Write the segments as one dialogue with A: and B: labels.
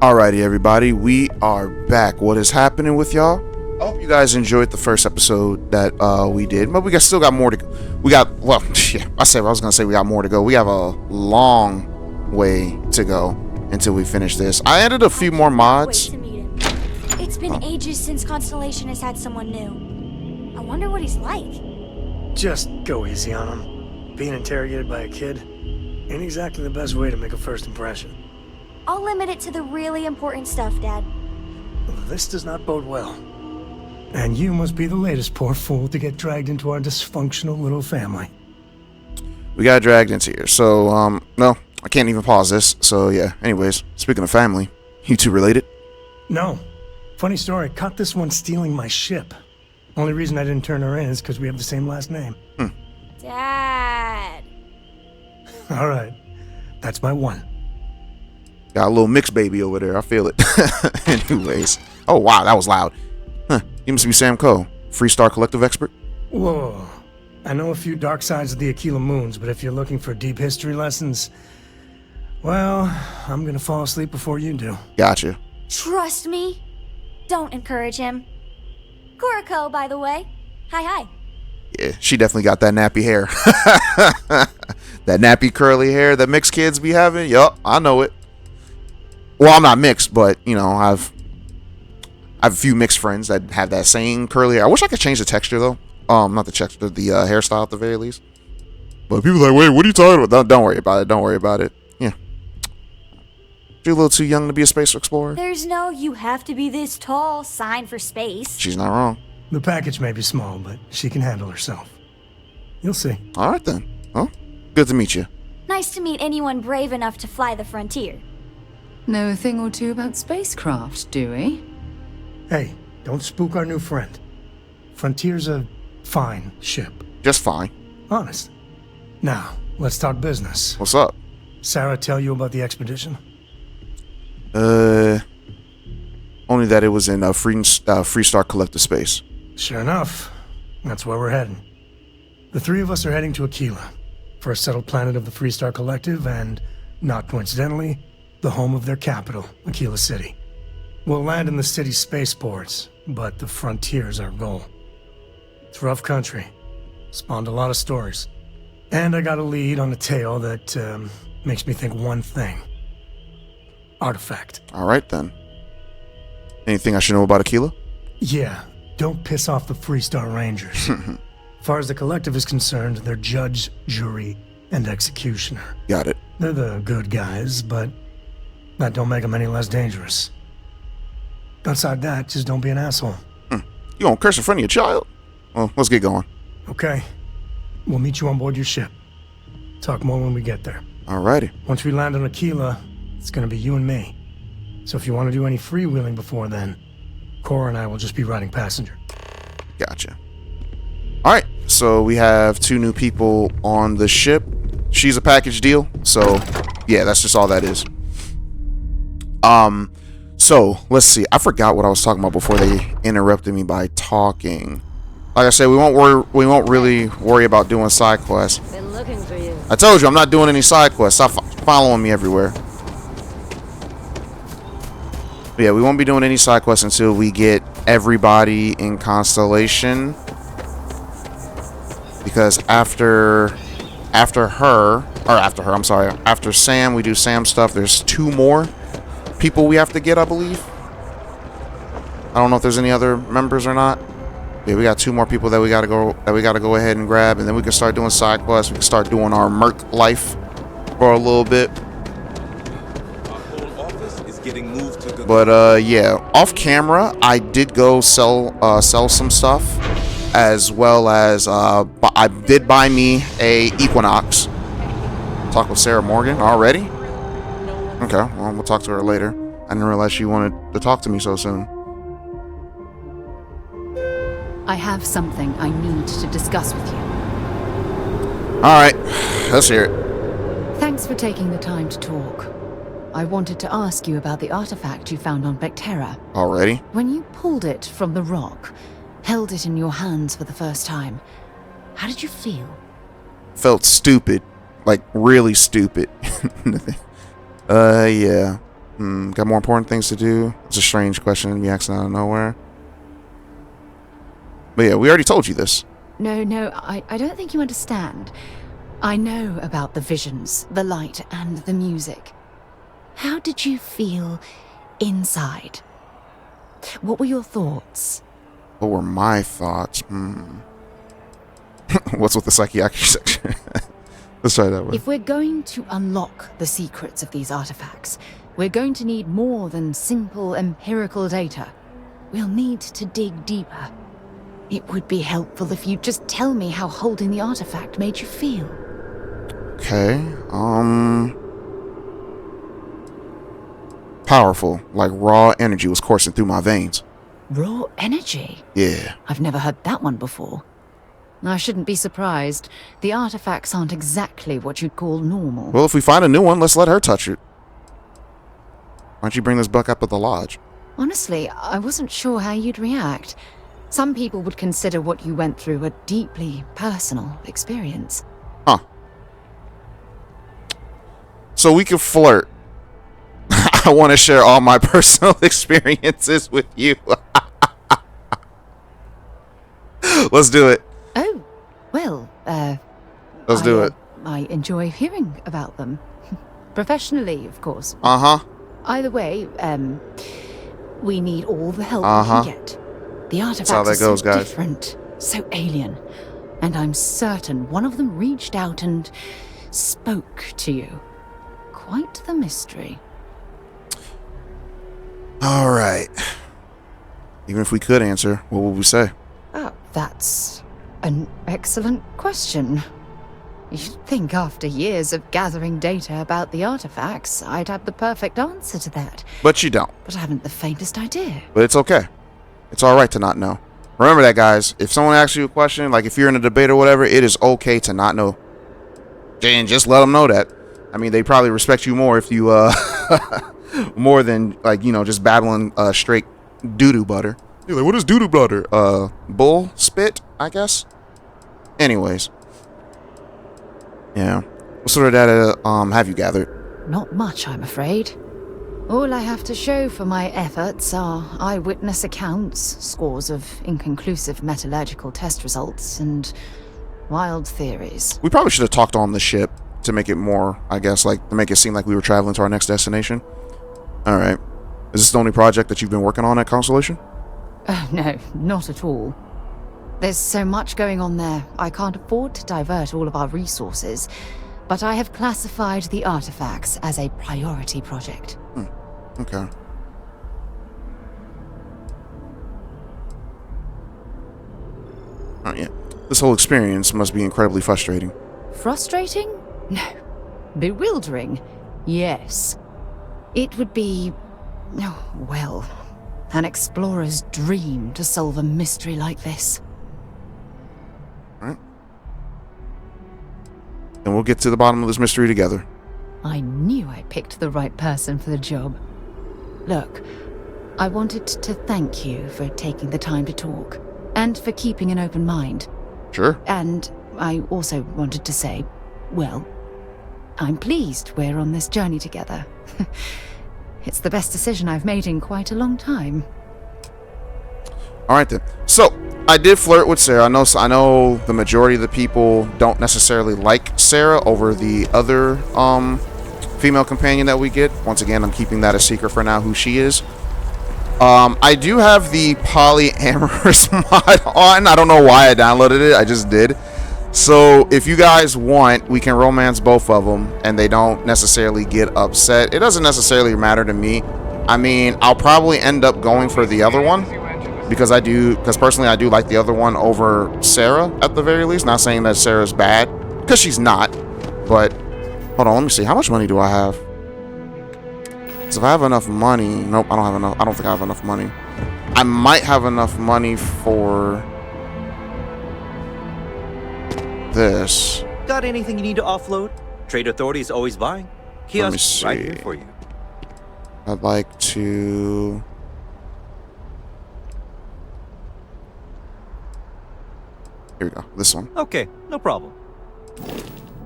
A: Alrighty, everybody, we are back. What is happening with y'all? I hope you guys enjoyed the first episode that we did, but still got more to go. Well, yeah, I was gonna say we got more to go. We have a long way to go until we finish this. I added a few more mods.
B: Wait to meet him. It's been ages since Constellation has had someone new. I wonder what he's like.
C: Just go easy on him. Being interrogated by a kid ain't exactly the best way to make a first impression.
B: I'll limit it to the really important stuff, Dad.
C: This does not bode well. And you must be the latest poor fool to get dragged into our dysfunctional little family.
A: We got dragged into here, so, no, I can't even pause this, so yeah. Anyways, speaking of family, you two related?
C: No. Funny story, caught this one stealing my ship. Only reason I didn't turn her in is because we have the same last name.
B: Dad.
C: Alright, that's my one.
A: Got a little mixed baby over there. I feel it. Anyways. Oh, wow. That was loud. Huh. You must be Sam Coe, Freestar collective expert.
C: Whoa. I know a few dark sides of the Aquila Moons, but if you're looking for deep history lessons, well, I'm gonna fall asleep before you do.
A: Gotcha.
B: Trust me. Don't encourage him. Kuriko, by the way. Hi.
A: Yeah, she definitely got that nappy hair. That nappy curly hair that mixed kids be having. Yup, I know it. Well, I'm not mixed, but, you know, I have a few mixed friends that have that same curly hair. I wish I could change the texture, though. Not the texture, the hairstyle at the very least. But people are like, wait, what are you talking about? Don't worry about it. Don't worry about it. Yeah. You're a little too young to be a space explorer.
B: There's no "you have to be this tall" sign for space.
A: She's not wrong.
C: The package may be small, but she can handle herself. You'll see.
A: All right, then. Well, good to meet you.
B: Nice to meet anyone brave enough to fly the frontier.
D: Know a thing or two about spacecraft, do we?
C: Hey, don't spook our new friend. Frontier's a fine ship.
A: Just fine.
C: Honest. Now, let's talk business.
A: What's up?
C: Sarah tell you about the expedition?
A: Only that it was in Freestar collective space.
C: Sure enough. That's where we're heading. The three of us are heading to Aquila, first settled planet of the Freestar Collective, and, not coincidentally, the home of their capital, Aquila City. We'll land in the city's spaceports, but the frontier's our goal. It's rough country. Spawned a lot of stories. And I got a lead on a tale that makes me think one thing. Artifact.
A: All right, then. Anything I should know about Aquila?
C: Yeah, don't piss off the Freestar Rangers. As far as the collective is concerned, they're judge, jury, and executioner.
A: Got it.
C: They're the good guys, but that don't make them any less dangerous. Outside that, just don't be an asshole.
A: You gonna curse in front of your child? Well, let's get going.
C: Okay. We'll meet you on board your ship. Talk more when we get there.
A: Alrighty.
C: Once we land on Aquila, it's gonna be you and me. So if you want to do any freewheeling before then, Cora and I will just be riding passenger.
A: Gotcha. Alright, so we have two new people on the ship. She's a package deal, so yeah, that's just all that is. So let's see. I forgot what I was talking about before they interrupted me by talking. Like I said, we won't really worry about doing side quests.
E: Been looking for you.
A: I told you I'm not doing any side quests. Stop following me everywhere. But yeah, we won't be doing any side quests until we get everybody in Constellation. Because after Sam, we do Sam stuff. There's two more people we have to get, I believe. I don't know if there's any other members or not. Yeah, we got two more people that we gotta go ahead and grab, and then we can start doing side quests. We can start doing our merc life for a little bit. But yeah, off camera, I did go sell some stuff, as well as I did buy me a Equinox. Talk with Sarah Morgan already. Okay, well, we'll talk to her later. I didn't realize she wanted to talk to me so soon.
D: I have something I need to discuss with you.
A: Alright, let's hear it.
D: Thanks for taking the time to talk. I wanted to ask you about the artifact you found on Vectera.
A: Already?
D: When you pulled it from the rock, held it in your hands for the first time, how did you feel?
A: Felt stupid. Like, really stupid. Yeah. Got more important things to do? It's a strange question to be asking out of nowhere. But yeah, we already told you this.
D: No, I don't think you understand. I know about the visions, the light, and the music. How did you feel inside? What were your thoughts?
A: What were my thoughts? What's with the psychiatric section? Let's try that one.
D: If we're going to unlock the secrets of these artifacts, we're going to need more than simple empirical data. We'll need to dig deeper. It would be helpful if you'd just tell me how holding the artifact made you feel.
A: Okay, powerful, like raw energy was coursing through my veins.
D: Raw energy?
A: Yeah.
D: I've never heard that one before. I shouldn't be surprised. The artifacts aren't exactly what you'd call normal.
A: Well, if we find a new one, let's let her touch it. Why don't you bring this buck up at the lodge?
D: Honestly, I wasn't sure how you'd react. Some people would consider what you went through a deeply personal experience.
A: Huh. So we can flirt. I want to share all my personal experiences with you. Let's do it.
D: Oh, well,
A: Let's do it.
D: I enjoy hearing about them. Professionally, of course.
A: Uh-huh.
D: Either way, we need all the help
A: Uh-huh.
D: we can get. The artifacts
A: how that
D: are
A: goes,
D: so
A: guys.
D: different, so alien. And I'm certain one of them reached out and spoke to you. Quite the mystery.
A: All right. Even if we could answer, what would we say?
D: That's an excellent question. You'd think after years of gathering data about the artifacts, I'd have the perfect answer to that.
A: But you don't.
D: But I haven't the faintest idea.
A: But it's okay. It's all right to not know. Remember that, guys. If someone asks you a question, like if you're in a debate or whatever, it is okay to not know. And just let them know that. I mean, they probably respect you more if you, more than, like, you know, just babbling straight doo-doo butter. You're like, what is doo-doo butter? Bull spit, I guess? Anyways. Yeah. What sort of data have you gathered?
D: Not much, I'm afraid. All I have to show for my efforts are eyewitness accounts, scores of inconclusive metallurgical test results, and wild theories.
A: We probably should have talked on the ship to make it more, I guess, like, to make it seem like we were traveling to our next destination. Alright. Is this the only project that you've been working on at Constellation?
D: No, not at all. There's so much going on there, I can't afford to divert all of our resources, but I have classified the artifacts as a priority project.
A: Okay. Oh, yeah. This whole experience must be incredibly frustrating.
D: Frustrating? No. Bewildering? Yes. It would be... oh, well, an explorer's dream to solve a mystery like this.
A: Alright. And we'll get to the bottom of this mystery together.
D: I knew I picked the right person for the job. Look, I wanted to thank you for taking the time to talk, and for keeping an open mind.
A: Sure.
D: And I also wanted to say, well, I'm pleased we're on this journey together. It's the best decision I've made in quite a long time.
A: Alright then. So, I did flirt with Sarah. I know the majority of the people don't necessarily like Sarah over the other female companion that we get. Once again, I'm keeping that a secret for now, who she is. I do have the polyamorous mod on. I don't know why I downloaded it. I just did. So if you guys want, we can romance both of them and they don't necessarily get upset. It doesn't necessarily matter to me. I mean, I'll probably end up going for the other one because personally I do like the other one over Sarah at the very least. Not saying that Sarah's bad, because she's not. But hold on, let me see. How much money do I have? So if I have enough money, nope, I don't have enough. I don't think I have enough money. I might have enough money for this.
E: Got anything you need to offload? Trade Authority is always buying. Kiosks right here for you.
A: I'd like to... Here we go. This one.
E: Okay, no problem.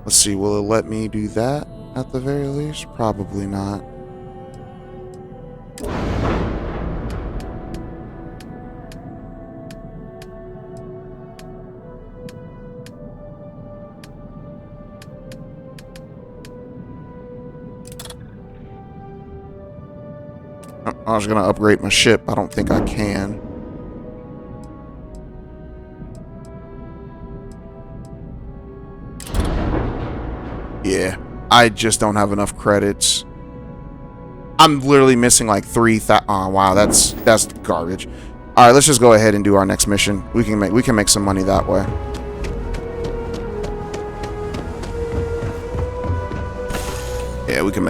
A: Let's see. Will it let me do that at the very least? Probably not. I was gonna upgrade my ship. I don't think I can. Yeah, I just don't have enough credits. I'm literally missing like 3,000. Oh wow, that's garbage. All right, let's just go ahead and do our next mission. We can make some money that way. Yeah, we can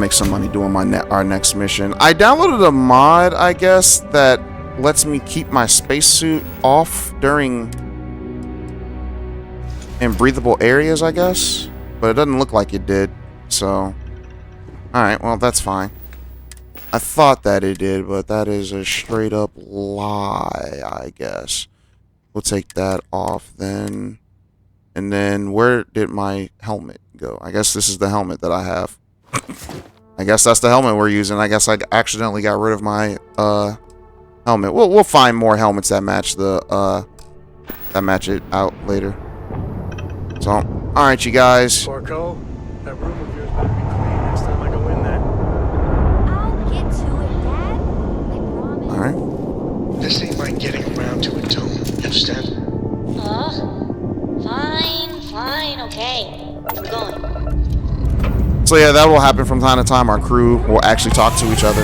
A: make some money doing our next mission. I downloaded a mod, I guess, that lets me keep my spacesuit off during in breathable areas, I guess, but it doesn't look like it did. So, all right, well that's fine. I thought that it did, but that is a straight up lie, I guess. We'll take that off then. And then where did my helmet go? I guess this is the helmet that I have. I guess that's the helmet we're using. I guess I accidentally got rid of my helmet. We'll find more helmets that match the that match it out later. So, all right, you guys.
C: Porco, that room of yours better be clean next time I go in there.
B: I'll get to it, Dad. I promise.
A: All right.
C: This ain't like getting around to it, Tone. You understand?
F: Fine, okay. I'm going.
A: So yeah, that will happen from time to time. Our crew will actually talk to each other.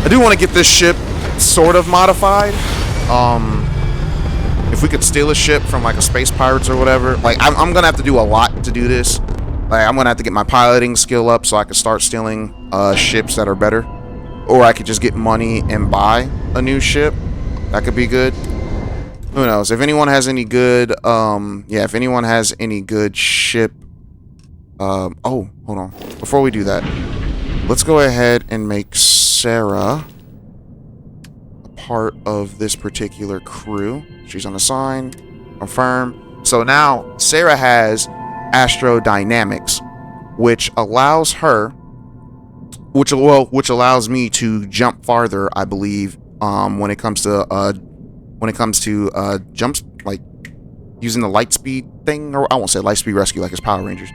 A: I do want to get this ship sort of modified. If we could steal a ship from like a space pirates or whatever, like I'm gonna have to do a lot to do this. Like I'm gonna have to get my piloting skill up so I can start stealing ships that are better, or I could just get money and buy a new ship. That could be good. Who knows? If anyone has any good, if anyone has any good ship, oh, hold on. Before we do that, let's go ahead and make Sarah a part of this particular crew. She's on assign, confirm. So now Sarah has astrodynamics, which allows her, which allows me to jump farther, I believe, when it comes to jumps, like using the light speed thing, or I won't say light speed rescue like it's Power Rangers.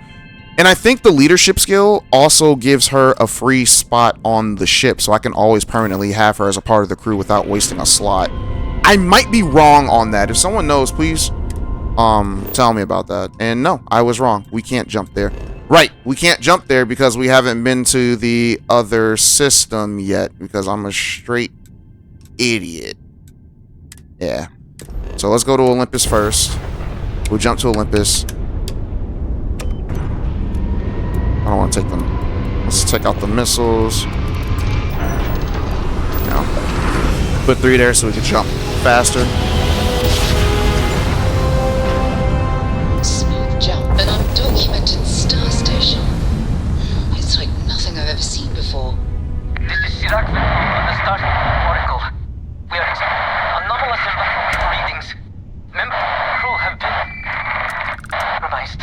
A: And I think the leadership skill also gives her a free spot on the ship, so I can always permanently have her as a part of the crew without wasting a slot. I might be wrong on that. If someone knows, please tell me about that. And no, I was wrong. We can't jump there. Right, we can't jump there because we haven't been to the other system yet, because I'm a straight idiot. Yeah. So let's go to Olympus first. We'll jump to Olympus. I don't want to take them. Let's check out the missiles. No. Put 3 there so we can jump faster.
G: Smooth jump, an undocumented star station. It's like nothing I've ever seen before.
H: This is Chirac on the Starfield Oracle. We are anomalous readings. Member crew have been compromised.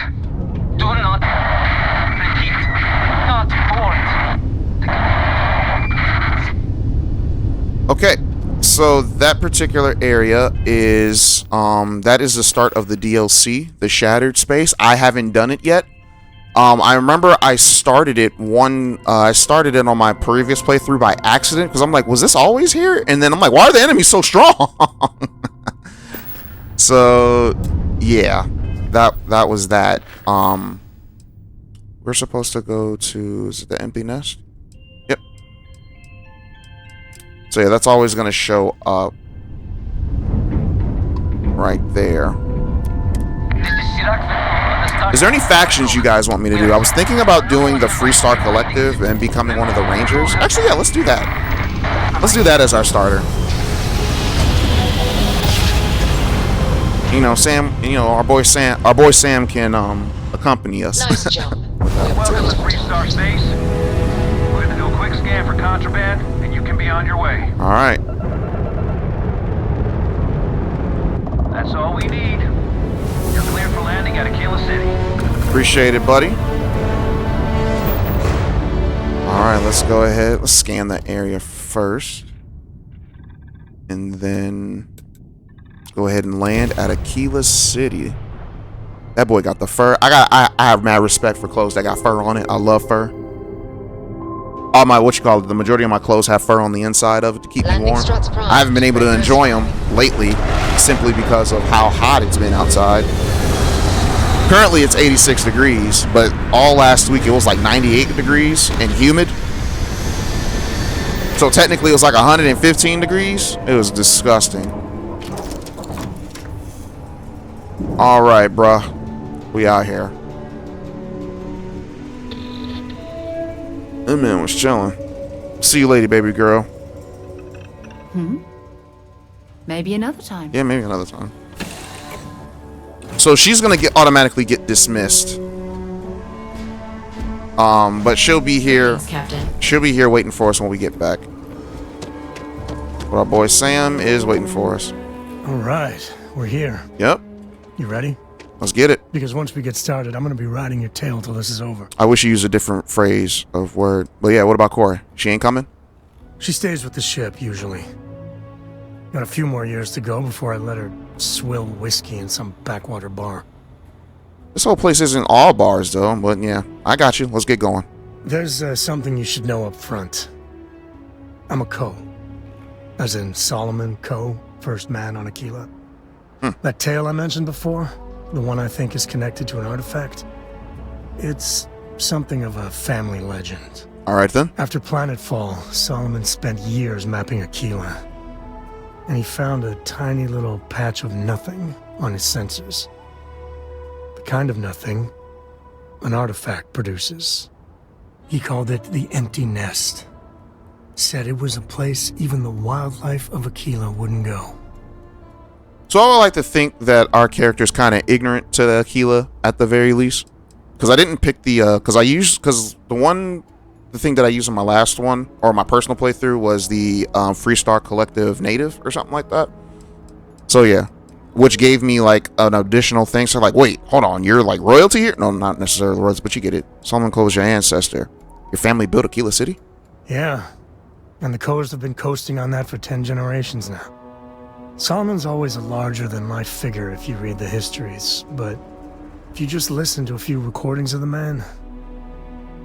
H: Do not repeat. Not board.
A: Okay. So that particular area is that is the start of the DLC, the Shattered Space. I haven't done it yet. I remember I started it on my previous playthrough by accident because I'm like, was this always here? And then I'm like, why are the enemies so strong? So yeah, that was that. We're supposed to go to, is it the empty nest? Yep. So yeah, that's always going to show up right there. Is there any factions you guys want me to do? I was thinking about doing the Freestar Collective and becoming one of the Rangers. Actually, yeah, let's do that. Let's do that as our starter. You know, Sam. You know, our boy Sam can accompany us.
G: Nice jump.
H: Welcome to Freestar Space. We're gonna do a quick scan for contraband, and you can be on your way.
A: All right.
H: That's all we need. You're cleared for landing at Aquila City.
A: Appreciate it, buddy. All right, let's go ahead. Let's scan the area first, and then let's go ahead and land at Aquila City. That boy got the fur. I have mad respect for clothes that got fur on it. I love fur. all my, the majority of my clothes have fur on the inside of it to keep me
G: Landing
A: warm.
G: struts prime.
A: I haven't been able to enjoy them lately simply because of how hot it's been outside. Currently it's 86 degrees, but all last week it was like 98 degrees and humid. So technically it was like 115 degrees. It was disgusting. All right, bruh. We out here. That man was chilling. See you later, baby girl.
D: Maybe another time.
A: Yeah, maybe another time. So she's gonna automatically get dismissed. But she'll be here.
I: Thanks, Captain.
A: She'll be here waiting for us when we get back. But our boy Sam is waiting for us.
C: All right, we're here.
A: Yep.
C: You ready?
A: Let's get it.
C: Because once we get started, I'm gonna be riding your tail till this is over.
A: I wish you used a different phrase of word. But yeah, what about Corey? She ain't coming?
C: She stays with the ship, usually. Got a few more years to go before I let her swill whiskey in some backwater bar.
A: This whole place isn't all bars, though. But yeah, I got you. Let's get going.
C: There's something you should know up front. I'm a Co. As in Solomon Co., first man on Aquila. That tale I mentioned before, the one I think is connected to an artifact, it's something of a family legend.
A: All right, then.
C: After Planetfall, Solomon spent years mapping Aquila. And he found a tiny little patch of nothing on his sensors. The kind of nothing an artifact produces. He called it the Empty Nest. Said it was a place even the wildlife of Aquila wouldn't go.
A: So I would like to think that our character's kind of ignorant to the Aquila at the very least. Because I didn't pick the, the thing that I used in my last one, or my personal playthrough, was the Freestar Collective Native or something like that. So yeah, which gave me like an additional thing. So like, wait, hold on, you're like royalty here? No, not necessarily royalty, but you get it. Solomon Cole was your ancestor. Your family built Aquila City?
C: Yeah, and the Coes have been coasting on that for 10 generations now. Solomon's always a larger-than-life figure if you read the histories, but if you just listen to a few recordings of the man,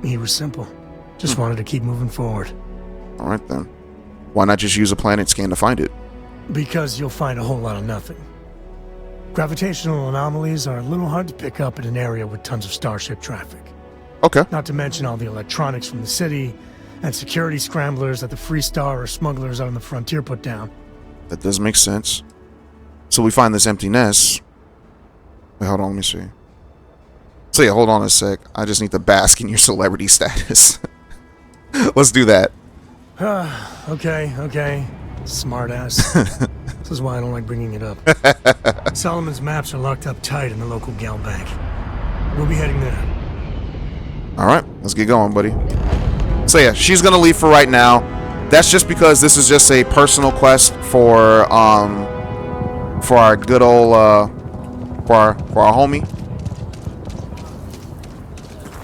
C: he was simple. Just wanted to keep moving forward.
A: All right, then. Why not just use a planet scan to find it?
C: Because you'll find a whole lot of nothing. Gravitational anomalies are a little hard to pick up in an area with tons of starship traffic.
A: Okay.
C: Not to mention all the electronics from the city and security scramblers that the Freestar or smugglers out on the frontier put down.
A: That does make sense. So we find this empty nest. Wait, hold on, let me see. So yeah, hold on a sec. I just need to bask in your celebrity status. Let's do that.
C: Okay. Smartass. This is why I don't like bringing it up. Solomon's maps are locked up tight in the local gal bank. We'll be heading there.
A: Alright, let's get going, buddy. So yeah, she's gonna leave for right now. That's just because this is just a personal quest for our good old for our homie.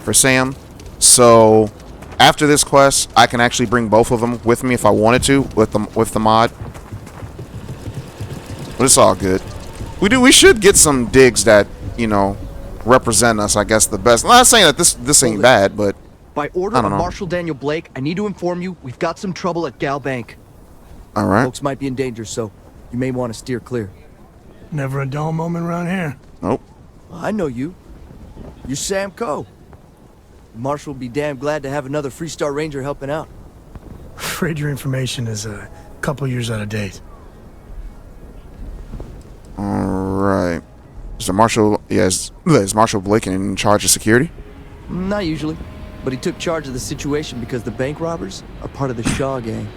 A: For Sam. So after this quest, I can actually bring both of them with me if I wanted to with the mod. But it's all good. We should get some digs that, you know, represent us, I guess, the best. I'm not saying that this ain't bad, but
J: by order of Marshal Daniel Blake, I need to inform you we've got some trouble at Gal Bank.
A: All right.
J: Folks might be in danger, so you may want to steer clear.
C: Never a dull moment around here.
A: Nope.
J: I know you. You're Sam Coe. Marshal will be damn glad to have another Freestar Ranger helping out.
C: Afraid your information is a couple years out of date.
A: Alright. Is Marshal Blake in charge of security?
J: Not usually, but he took charge of the situation because the bank robbers are part of the Shaw gang.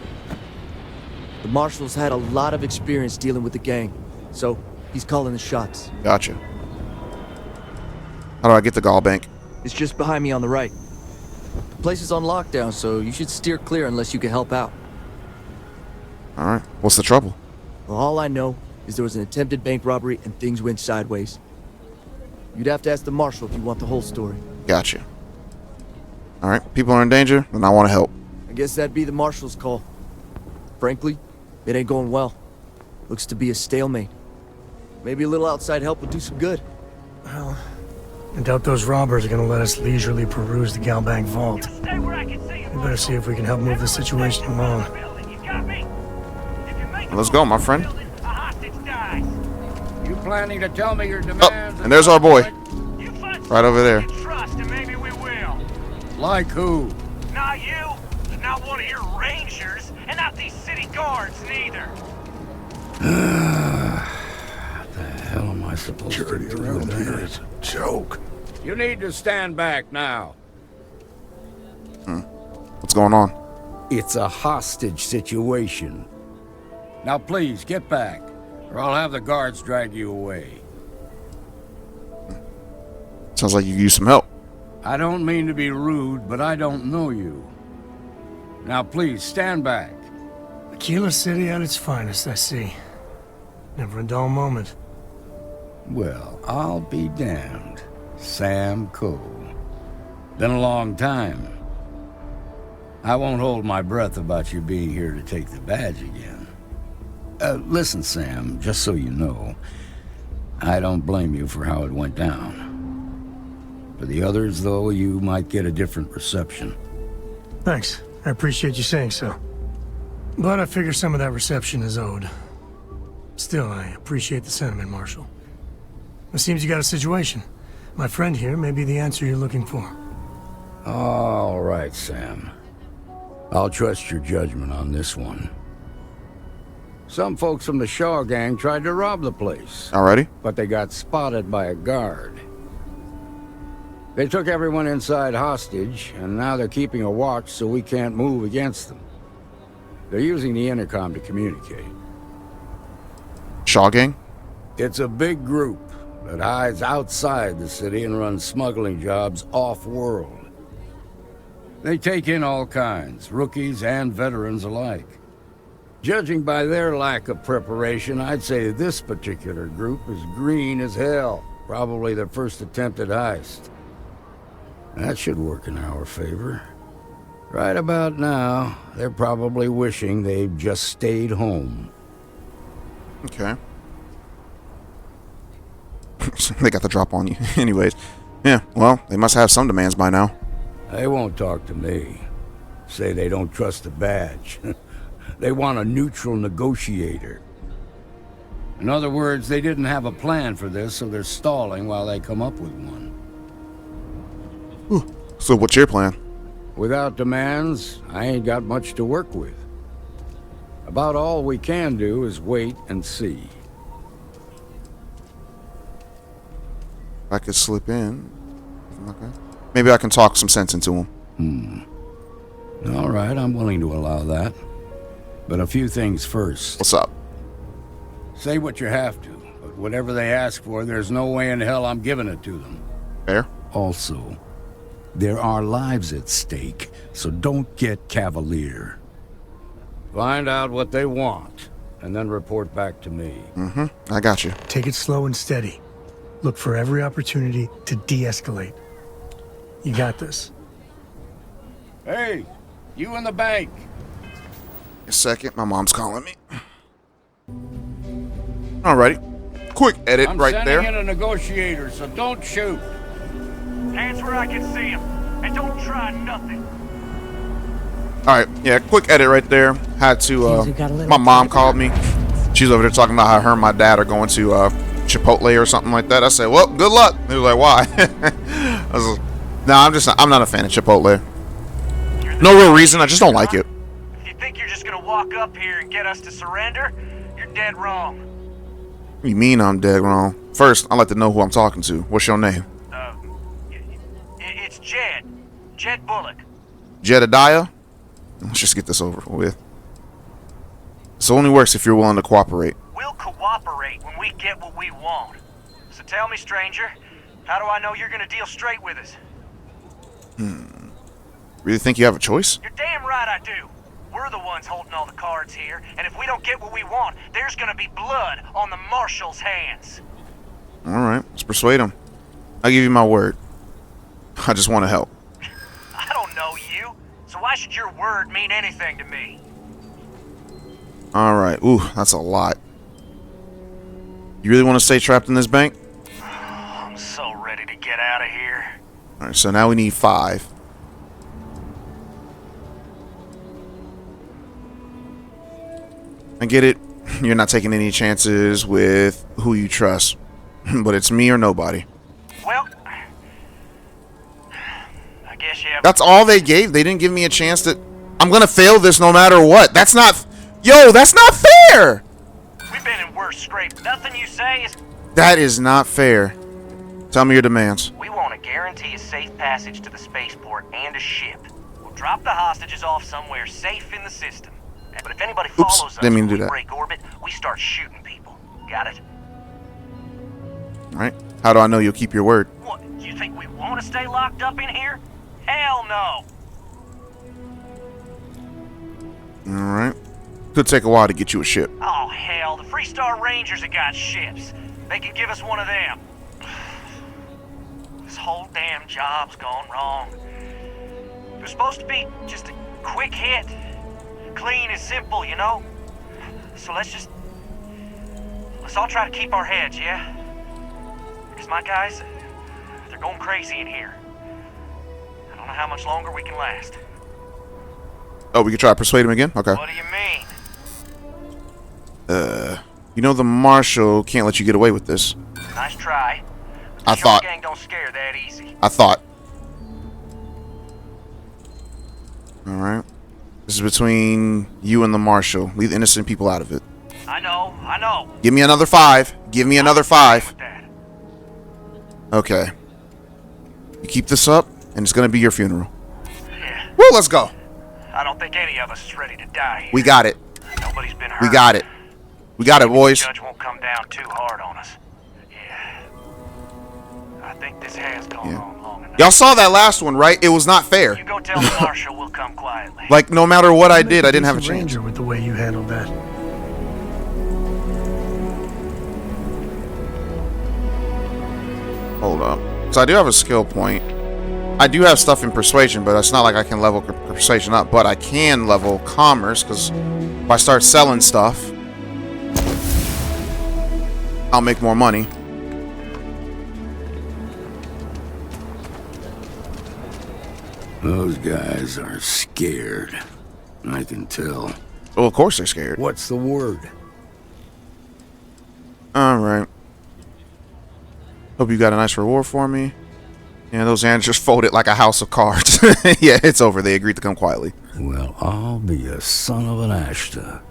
J: The Marshal's had a lot of experience dealing with the gang, so he's calling the shots.
A: Gotcha. How do I get to Gal Bank?
J: It's just behind me on the right. The place is on lockdown, so you should steer clear unless you can help out.
A: Alright. What's the trouble?
J: Well, all I know is there was an attempted bank robbery and things went sideways. You'd have to ask the Marshal if you want the whole story.
A: Gotcha. Alright, people are in danger, and I want to help.
J: I guess that'd be the Marshal's call. Frankly, it ain't going well. Looks to be a stalemate. Maybe a little outside help would do some good.
C: Well, I doubt those robbers are gonna let us leisurely peruse the Gal Bank vault.
H: Stay where I can see you.
C: We better see if we can help move the situation along.
A: Let's go, my friend.
H: You planning to tell me your
A: Oh,
H: demands?
A: and there's our boy. Right over there.
H: Trust and maybe we will.
I: Like who?
H: Not you, not one of your rangers, and not these city guards neither.
I: The hell am I supposed to do around here? It's a joke. You need to stand back now.
A: What's going on?
I: It's a hostage situation. Now please, get back, or I'll have the guards drag you away.
A: Sounds like you could use some help.
I: I don't mean to be rude, but I don't know you. Now please, stand back.
C: Aquila City at its finest, I see. Never a dull moment.
I: Well, I'll be damned. Sam Cole. Been a long time. I won't hold my breath about you being here to take the badge again. Listen, Sam, just so you know, I don't blame you for how it went down. For the others, though, you might get a different reception.
C: Thanks. I appreciate you saying so. But I figure some of that reception is owed. Still, I appreciate the sentiment, Marshal. It seems you got a situation. My friend here may be the answer you're looking for.
I: All right, Sam. I'll trust your judgment on this one. Some folks from the Shaw gang tried to rob the place.
A: Alrighty.
I: But they got spotted by a guard. They took everyone inside hostage, and now they're keeping a watch so we can't move against them. They're using the intercom to communicate.
A: Shaw gang?
I: It's a big group that hides outside the city and runs smuggling jobs off-world. They take in all kinds, rookies and veterans alike. Judging by their lack of preparation, I'd say this particular group is green as hell. Probably their first attempt at heist. That should work in our favor. Right about now, they're probably wishing they'd just stayed home.
A: Okay. They got the drop on you. Anyways. Yeah, well, they must have some demands by now.
I: They won't talk to me. Say they don't trust the badge. They want a neutral negotiator. In other words, they didn't have a plan for this, so they're stalling while they come up with one.
A: So what's your plan?
I: Without demands, I ain't got much to work with. About all we can do is wait and see.
A: I could slip in. Okay. Maybe I can talk some sense into him.
I: All right, I'm willing to allow that. But a few things first.
A: What's up?
I: Say what you have to, but whatever they ask for, there's no way in hell I'm giving it to them.
A: Fair.
I: Also, there are lives at stake, so don't get cavalier. Find out what they want, and then report back to me.
A: I got you.
C: Take it slow and steady. Look for every opportunity to de-escalate. You got this.
I: Hey, you in the bank.
A: A second, my mom's calling me. Alrighty. Quick edit
I: I'm
A: right
I: sending
A: there.
I: in a negotiator, so don't shoot.
H: Hands where I can see him, and don't try nothing.
A: Alright, yeah, quick edit right there. Had to, my mom called me. She's over there talking about how her and my dad are going to, Chipotle or something like that. I said, well, good luck. He was like, why? I was like, I'm not a fan of Chipotle. No real reason, I just don't like it.
H: If you think you're just gonna walk up here and get us to surrender, you're dead wrong.
A: What do you mean I'm dead wrong? First, I'd like to know who I'm talking to. What's your name?
H: It's Jed. Jed Bullock.
A: Jedediah? Let's just get this over with. This only works if you're willing to cooperate.
H: We'll cooperate when we get what we want. So tell me, stranger, how do I know you're gonna deal straight with us?
A: Really think you have a choice?
H: You're damn right I do. We're the ones holding all the cards here, and if we don't get what we want, there's gonna be blood on the Marshal's hands.
A: Alright, let's persuade him. I'll give you my word. I just want to help.
H: I don't know you, so why should your word mean anything to me?
A: Alright, ooh, that's a lot. You really want to stay trapped in this bank?
H: I'm so ready to get out of here.
A: Alright, so now we need 5. I get it. You're not taking any chances with who you trust. But it's me or nobody.
H: Well, I guess yeah.
A: That's all they gave. They didn't give me a chance to... I'm gonna fail this no matter what. That's not... Yo, that's not fair!
H: We've been in worse scrape. Nothing you say is...
A: That is not fair. Tell me your demands.
H: We want to guarantee a safe passage to the spaceport and a ship. We'll drop the hostages off somewhere safe in the system. But if anybody follows us
A: didn't mean to
H: when
A: do
H: we
A: that.
H: break orbit, we start shooting people. Got it?
A: Alright. How do I know you'll keep your word?
H: What, you think we want to stay locked up in here? Hell no!
A: Alright. Could take a while to get you a ship.
H: Oh, hell, the Freestar Rangers have got ships. They can give us one of them. This whole damn job's gone wrong. It was supposed to be just a quick hit. Clean and simple, you know? So let's all try to keep our heads, yeah? Because my guys, they're going crazy in here. I don't know how much longer we can last.
A: Oh, we can try to persuade him again? Okay.
H: What do you mean?
A: You know the Marshal can't let you get away with this.
H: Nice try.
A: I thought.
H: Gang don't scare that easy.
A: I thought. Alright. This is between you and the Marshal. Leave innocent people out of it.
H: I know.
A: Give me another 5. Give me another 5. Okay. You keep this up, and it's gonna be your funeral.
H: Yeah.
A: Woo, let's go.
H: I don't think any of us is ready to die here.
A: We got it.
H: Nobody's been hurt.
A: We got it. We got it, boys.
H: The judge won't come down too hard on us. Yeah. I think this has gone on long enough.
A: Y'all saw that last one, right? It was not fair.
H: You go tell the Marshal we'll come quietly.
A: Like, no matter what I did, I didn't have a chance.
C: Ranger with the way you handled that.
A: Hold up. So I do have a skill point. I do have stuff in persuasion, but it's not like I can level persuasion up. But I can level commerce, because if I start selling stuff, I'll make more money.
I: Those guys are scared. I can tell.
A: Well, of course they're scared.
I: What's the word?
A: Alright. Hope you got a nice reward for me. Yeah, those hands just folded like a house of cards. Yeah, it's over. They agreed to come quietly.
I: Well, I'll be a son of an Ashta.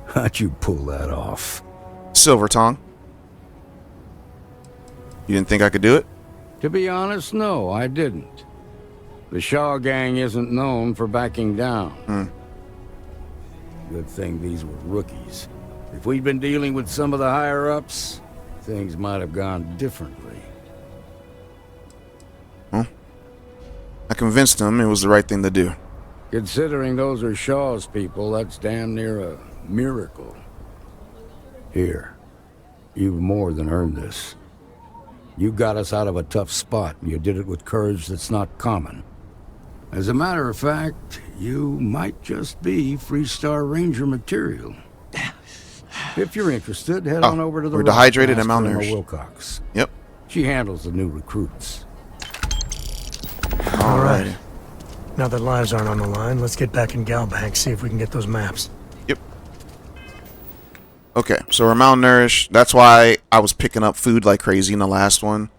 I: How'd you pull that off?
A: Silver tongue. You didn't think I could do it?
I: To be honest, no, I didn't. The Shaw gang isn't known for backing down. Good thing these were rookies. If we'd been dealing with some of the higher-ups, things might have gone differently.
A: Well, I convinced them it was the right thing to do.
I: Considering those are Shaw's people, that's damn near a miracle. Here, you've more than earned this. You got us out of a tough spot, and you did it with courage that's not common. As a matter of fact, you might just be Freestar Ranger material. If you're interested, head on over to the...
A: We're dehydrated and malnourished.
I: Wilcox.
A: Yep.
I: She handles the new recruits.
C: All right. Now that lives aren't on the line, let's get back in Galbank, see if we can get those maps.
A: Yep. Okay, so we're malnourished. That's why I was picking up food like crazy in the last one.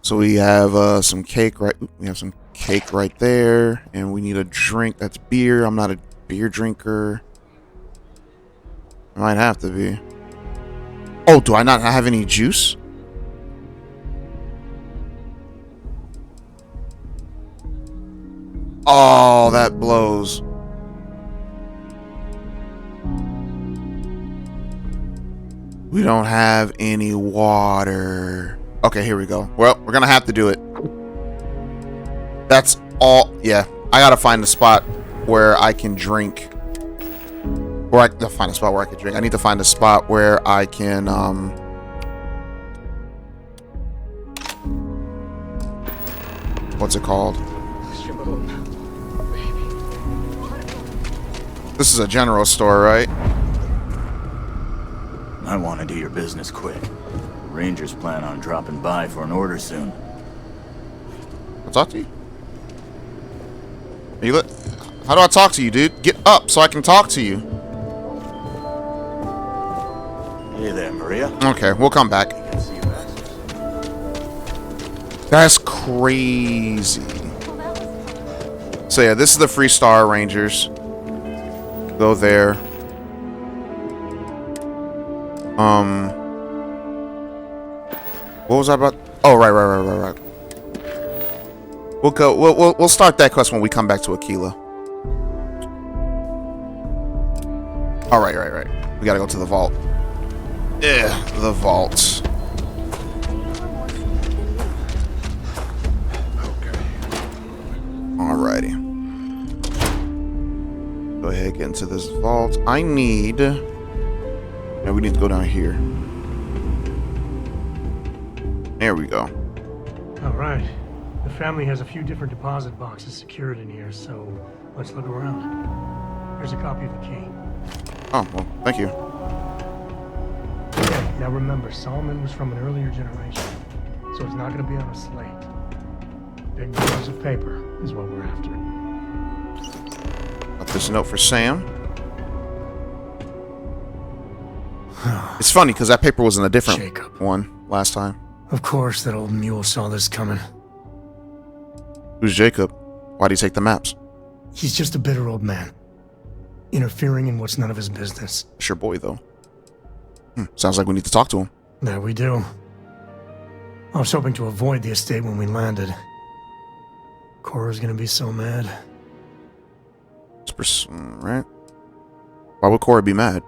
A: So we have some cake right. We have some cake right there, and we need a drink. That's beer. I'm not a beer drinker. I might have to be. Oh, do I not have any juice? Oh, that blows. We don't have any water. Okay, here we go. Well, we're gonna have to do it. That's all. Yeah, I gotta find a spot where I can drink. Or I can find a spot where I can drink. I need to find a spot where I can, what's it called? This is a general store, right?
K: I want to do your business quick. The Rangers plan on dropping by for an order soon.
A: I'll talk to you. Are you lit? How do I talk to you, dude? Get up so I can talk to you.
K: Hey there, Maria.
A: Okay, we'll come back. That's crazy. So yeah, this is the Freestar Rangers. Go there. What was I about? Oh, right. We'll go. We'll start that quest when we come back to Aquila. Oh, right. We gotta go to the vault. Yeah, the vault. Alrighty. Go ahead, get into this vault. I need... And we need to go down here. There we go.
C: Alright. The family has a few different deposit boxes secured in here, so let's look around. Here's a copy of the key.
A: Oh, well, thank you.
C: Okay, now remember, Solomon was from an earlier generation, so it's not going to be on a slate. Big rolls of paper is what we're after.
A: Got this note for Sam. It's funny, because that paper was in a different one last time.
C: Of course, that old mule saw this coming.
A: Who's Jacob? Why'd he take the maps?
C: He's just a bitter old man. Interfering in what's none of his business.
A: It's your boy, though. Sounds like we need to talk to him.
C: There we do. I was hoping to avoid the estate when we landed. Cora's gonna be so mad.
A: Right? Why would Cora be mad?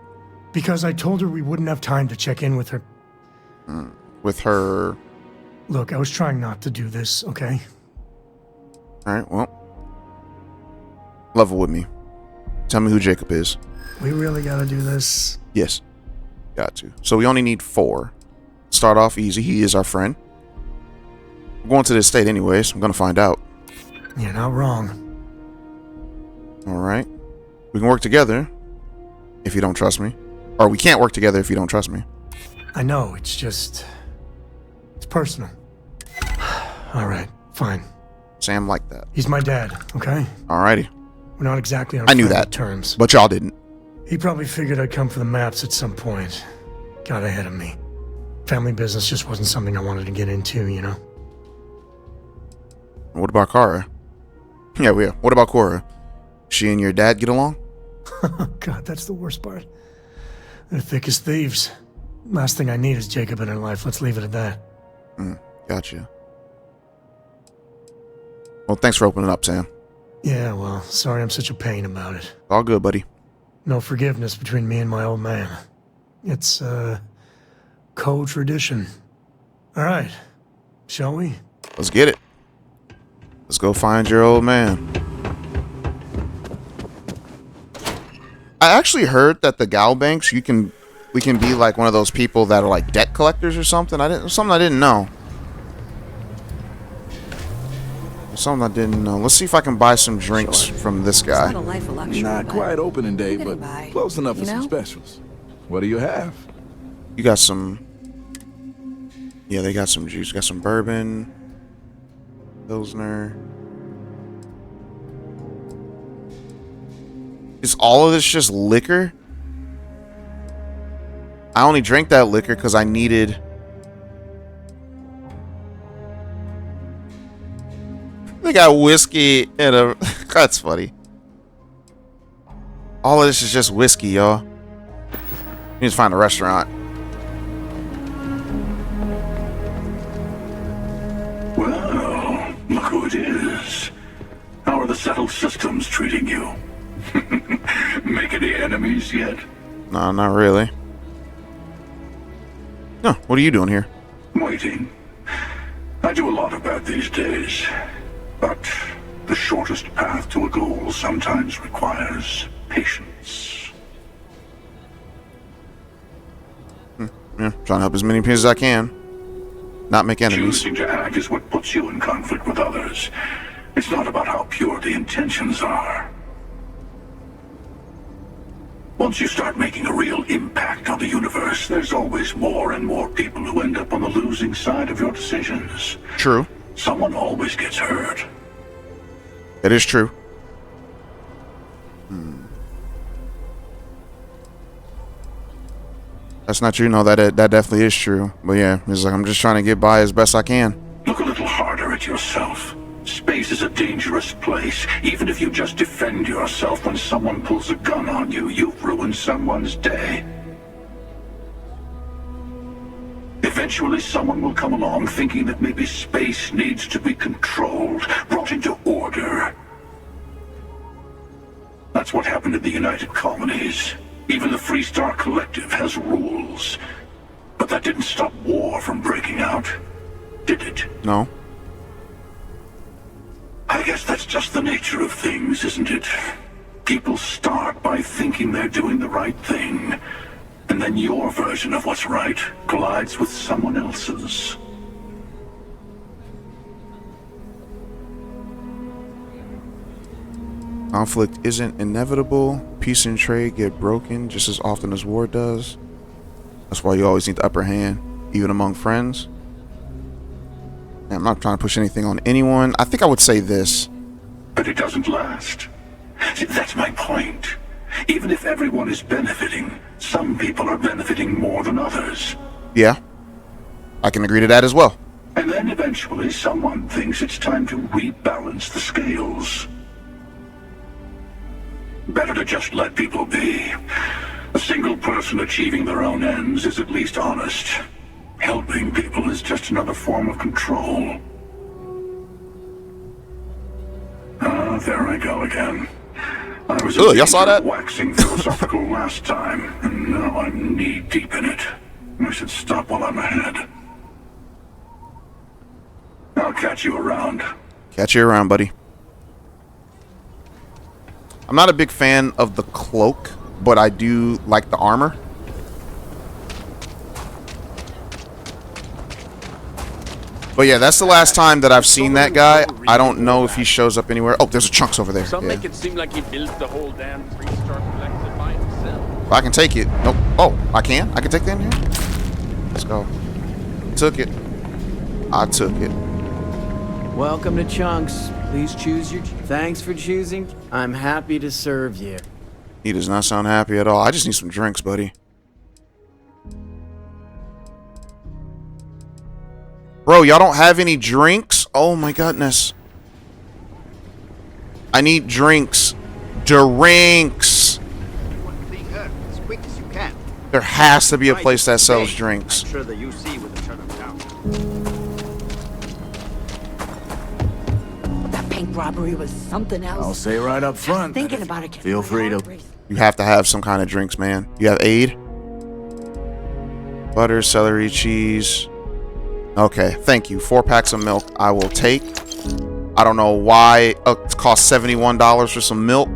C: Because I told her we wouldn't have time to check in with her.
A: With her...
C: Look, I was trying not to do this, okay?
A: Alright, well. Level with me. Tell me who Jacob is.
C: We really gotta do this?
A: Yes. Got to. So we only need 4. Start off easy. He is our friend. We're going to the estate anyways. I'm going to find out.
C: You're not wrong.
A: Alright. We can work together. If you don't trust me. Or we can't work together if you don't trust me.
C: I know, it's just... It's personal. Alright, fine.
A: Sam liked that.
C: He's my dad, okay?
A: Alrighty.
C: We're not exactly on
A: I knew that.
C: terms.
A: But y'all didn't.
C: He probably figured I'd come for the maps at some point. Got ahead of me. Family business just wasn't something I wanted to get into, you know?
A: What about Kara? Yeah. What about Cora? She and your dad get along?
C: God, that's the worst part. They're thick as thieves. Last thing I need is Jacob in her life. Let's leave it at that.
A: Gotcha. Well, thanks for opening up, Sam.
C: Yeah, well, sorry I'm such a pain about it.
A: All good, buddy.
C: No forgiveness between me and my old man. It's, co-tradition. All right. Shall we?
A: Let's get it. Let's go find your old man. I actually heard that the gal banks, we can be like one of those people that are like debt collectors or something. Something I didn't know. Let's see if I can buy some drinks from this guy.
L: Not quite opening day, but close enough for some specials. What do you have?
A: You got some... Yeah, they got some juice. Got some bourbon. Pilsner. Is all of this just liquor? I only drank that liquor because I needed... They got whiskey and a... That's funny. All of this is just whiskey, y'all. We need to find a restaurant.
M: Well, look who it is. How are the settled systems treating you? Make any enemies yet?
A: No, not really. No, what are you doing here?
M: Waiting. I do a lot of that these days. But the shortest path to a goal sometimes requires patience.
A: Yeah, trying to help as many people as I can. Not make enemies.
M: Choosing to act is what puts you in conflict with others. It's not about how pure the intentions are. Once you start making a real impact on the universe, there's always more and more people who end up on the losing side of your decisions.
A: True.
M: Someone always gets hurt.
A: That is true. That's not true. No, that definitely is true. But yeah, it's like I'm just trying to get by as best I can.
M: Look a little harder at yourself. Space is a dangerous place. Even if you just defend yourself when someone pulls a gun on you, you've ruined someone's day. Eventually someone will come along thinking that maybe space needs to be controlled, brought into order. That's what happened in the United Colonies. Even the Freestar Collective has rules. But that didn't stop war from breaking out, did it?
A: No.
M: I guess that's just the nature of things, isn't it? People start by thinking they're doing the right thing, and then your version of what's right collides with someone else's.
A: Conflict isn't inevitable. Peace and trade get broken just as often as war does. That's why you always need the upper hand, even among friends. And I'm not trying to push anything on anyone. I think I would say this.
M: But it doesn't last. See, that's my point. Even if everyone is benefiting, some people are benefiting more than others.
A: Yeah, I can agree to that as well.
M: And then eventually someone thinks it's time to rebalance the scales. Better to just let people be. A single person achieving their own ends is at least honest. Helping people is just another form of control. Ah, there I go again. I was
A: y'all saw that?
M: Waxing philosophical last time, and now I'm knee-deep in it. I should stop while I'm ahead. I'll catch you around.
A: Catch you around, buddy. I'm not a big fan of the cloak, but I do like the armor. But yeah, that's the last time that I've seen that guy. I don't know if he shows up anywhere. Oh, there's a chunks over there.
N: Some
A: yeah.
N: make it seem like he built the whole damn Freestar Collective by himself.
A: I can take it. Nope. Oh, I can? I can take that in here? Let's go. Took it. I took it.
O: Welcome to Chunks. Please choose your... Thanks for choosing. I'm happy to serve you.
A: He does not sound happy at all. I just need some drinks, buddy. Bro, y'all don't have any drinks? Oh my goodness. I need drinks. Drinks. There has to be a place that sells drinks.
O: I'm sure the UC would have turned them down.
P: That bank robbery was something else.
L: I'll say right up front.
P: Thinking about it.
L: Feel free to.
A: You have to have some kind of drinks, man. You have aid? Butter, celery, cheese. Okay, thank you. 4 packs of milk I will take. I don't know why it costs $71 for some milk.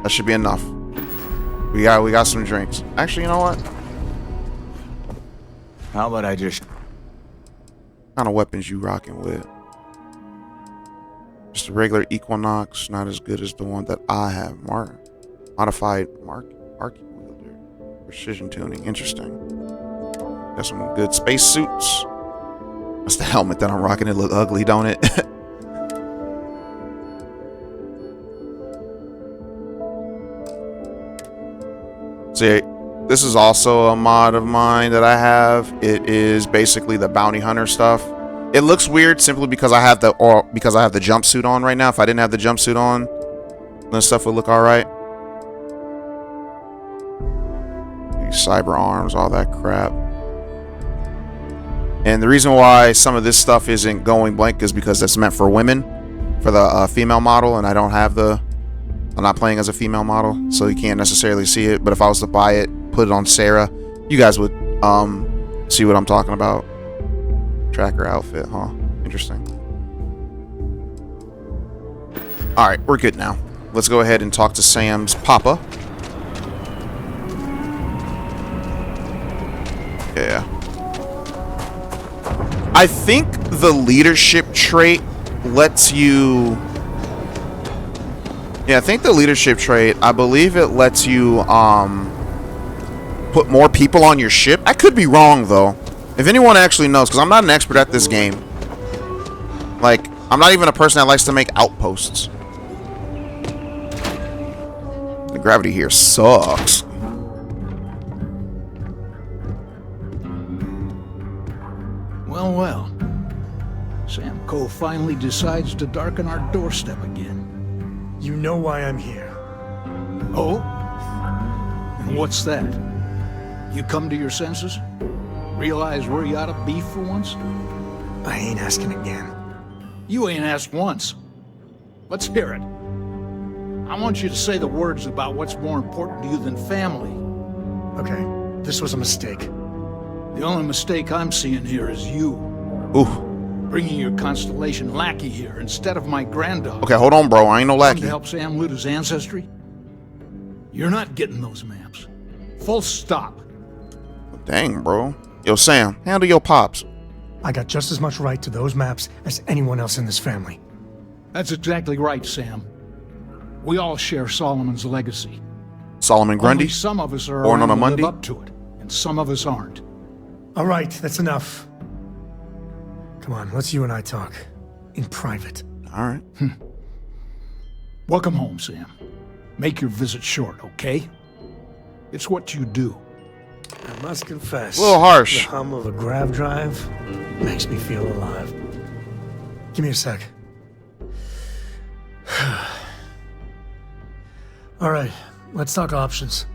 A: That should be enough. We got some drinks. Actually, you know what?
L: How about I just...
A: What kind of weapons you rocking with? Just a regular Equinox, not as good as the one that I have. Modified arc wielder. Precision tuning. Interesting. Got some good space suits. That's the helmet that I'm rocking. It look ugly, don't it? See, this is also a mod of mine that I have. It is basically the bounty hunter stuff. It looks weird simply because I have the jumpsuit on right now. If I didn't have the jumpsuit on, then stuff would look all right. These cyber arms, all that crap. And the reason why some of this stuff isn't going blank is because that's meant for women, for the female model, and I don't have the... I'm not playing as a female model, so you can't necessarily see it. But if I was to buy it, put it on Sarah, you guys would see what I'm talking about. Tracker outfit, huh? Interesting. Alright, we're good now. Let's go ahead and talk to Sam's papa. Yeah. I think the leadership trait lets you... Yeah, I think the leadership trait, I believe it lets you put more people on your ship. I could be wrong, though. If anyone actually knows, because I'm not an expert at this game. Like, I'm not even a person that likes to make outposts. The gravity here sucks.
Q: Well, well. Sam Cole finally decides to darken our doorstep again.
C: You know why I'm here.
Q: Oh? And what's that? You come to your senses? Realize where you ought to be for once?
C: I ain't asking again.
Q: You ain't asked once. Let's hear it. I want you to say the words about what's more important to you than family.
C: Okay, this was a mistake.
Q: The only mistake I'm seeing here is you.
A: Ooh.
Q: Bringing your Constellation lackey here instead of my granddaughter.
A: Okay, hold on, bro. I ain't no lackey.
Q: To help Sam loot his ancestry? You're not getting those maps. Full stop.
A: Dang, bro. Yo, Sam, handle your pops.
C: I got just as much right to those maps as anyone else in this family.
Q: That's exactly right, Sam. We all share Solomon's legacy.
A: Solomon Grundy?
Q: Only some of us are
A: Born on a
Q: around to
A: Monday?
Q: live up to it, and some of us aren't.
C: All right, that's enough. Come on, let's you and I talk. In private.
A: All right.
Q: Welcome home, Sam. Make your visit short, okay? It's what you do.
C: I must confess.
A: A little harsh.
C: The hum of a grav drive makes me feel alive. Give me a sec. All right, let's talk options.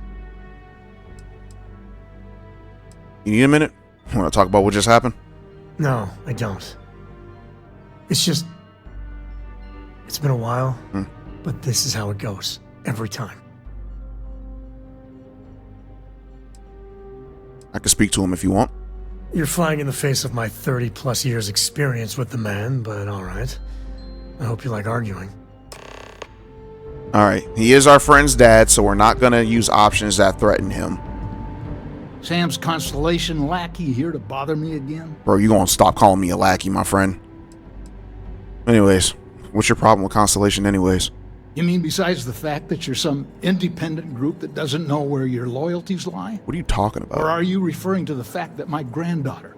A: You need a minute? Want to talk about what just happened?
C: No, I don't. It's just... It's been a while, but this is how it goes. Every time.
A: I can speak to him if you want.
C: You're flying in the face of my 30-plus years experience with the man, but all right. I hope you like arguing.
A: All right. He is our friend's dad, so we're not going to use options that threaten him.
Q: Sam's Constellation lackey here to bother me again?
A: Bro, you going to stop calling me a lackey, my friend. Anyways, what's your problem with Constellation anyways?
Q: You mean besides the fact that you're some independent group that doesn't know where your loyalties lie?
A: What are you talking about?
Q: Or are you referring to the fact that my granddaughter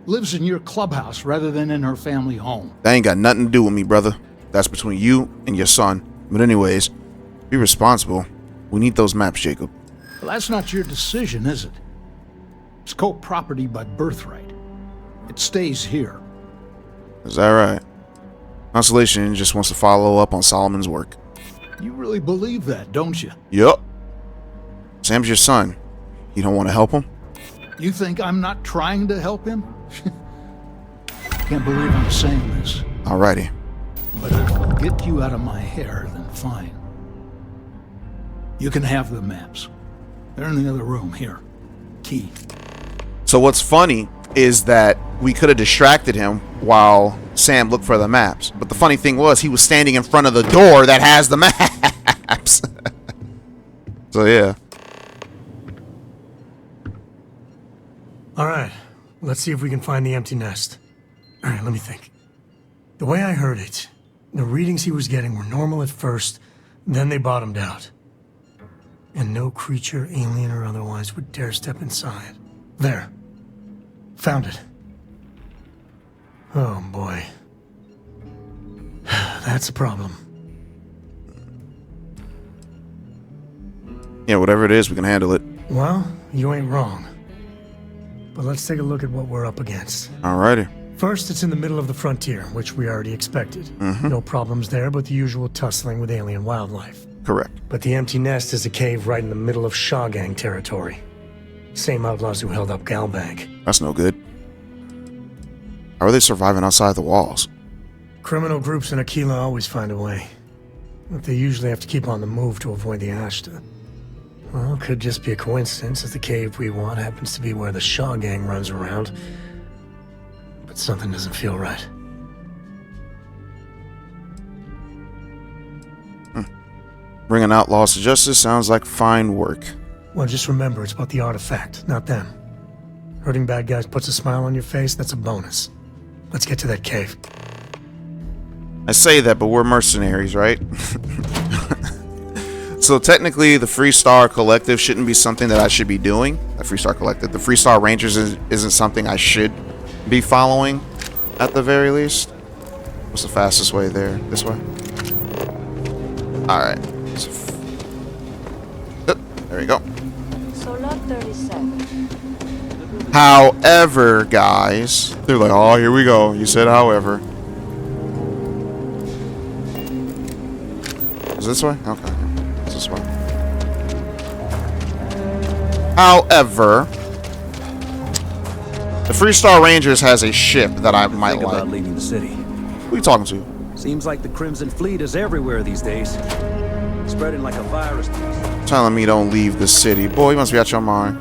Q: lives in your clubhouse rather than in her family home?
A: That ain't got nothing to do with me, brother. That's between you and your son. But anyways, be responsible. We need those maps, Jacob.
Q: Well, that's not your decision, is it? It's co-property by birthright. It stays here.
A: Is that right? Constellation just wants to follow up on Solomon's work.
Q: You really believe that, don't you?
A: Yup. Sam's your son. You don't want to help him?
Q: You think I'm not trying to help him? Can't believe I'm saying this.
A: Alrighty.
Q: But if it'll get you out of my hair, then fine. You can have the maps. They're in the other room, here. Key.
A: So what's funny is that we could have distracted him while Sam looked for the maps. But the funny thing was he was standing in front of the door that has the maps. So yeah.
C: All right, let's see if we can find the empty nest. All right, let me think. The way I heard it, the readings he was getting were normal at first, then they bottomed out. And no creature, alien or otherwise, would dare step inside. There. Found it. Oh boy. That's a problem.
A: Yeah, whatever it is, we can handle it.
C: Well, you ain't wrong. But let's take a look at what we're up against.
A: Alrighty.
C: First, it's in the middle of the frontier, which we already expected. No problems there, but the usual tussling with alien wildlife.
A: Correct.
C: But the empty nest is a cave right in the middle of Shaw Gang territory. Same outlaws who held up Galbank.
A: That's no good. How are they surviving outside the walls?
C: Criminal groups in Aquila always find a way. But they usually have to keep on the move to avoid the Ashta. Well, it could just be a coincidence if the cave we want happens to be where the Shaw Gang runs around. But something doesn't feel right.
A: Bringing outlaws to justice sounds like fine work.
C: Well, just remember, it's about the artifact, not them. Hurting bad guys puts a smile on your face, that's a bonus. Let's get to that cave.
A: I say that, but we're mercenaries, right? So technically, the Freestar Collective shouldn't be something that I should be doing. The Freestar Collective. The Freestar Rangers isn't something I should be following, at the very least. What's the fastest way there? This way? Alright. There you go.
R: So lot 37.
A: However, guys, they're like, oh, here we go. You said however. Is this way? Okay. It's this way. However, the Freestar Rangers has a ship that I might
E: Think
A: like.
E: about leaving the city.
A: Who are you talking to?
E: Seems like the Crimson Fleet is everywhere these days. Spreading like a virus.
A: Telling me don't leave the city. Boy, you must be out your mind.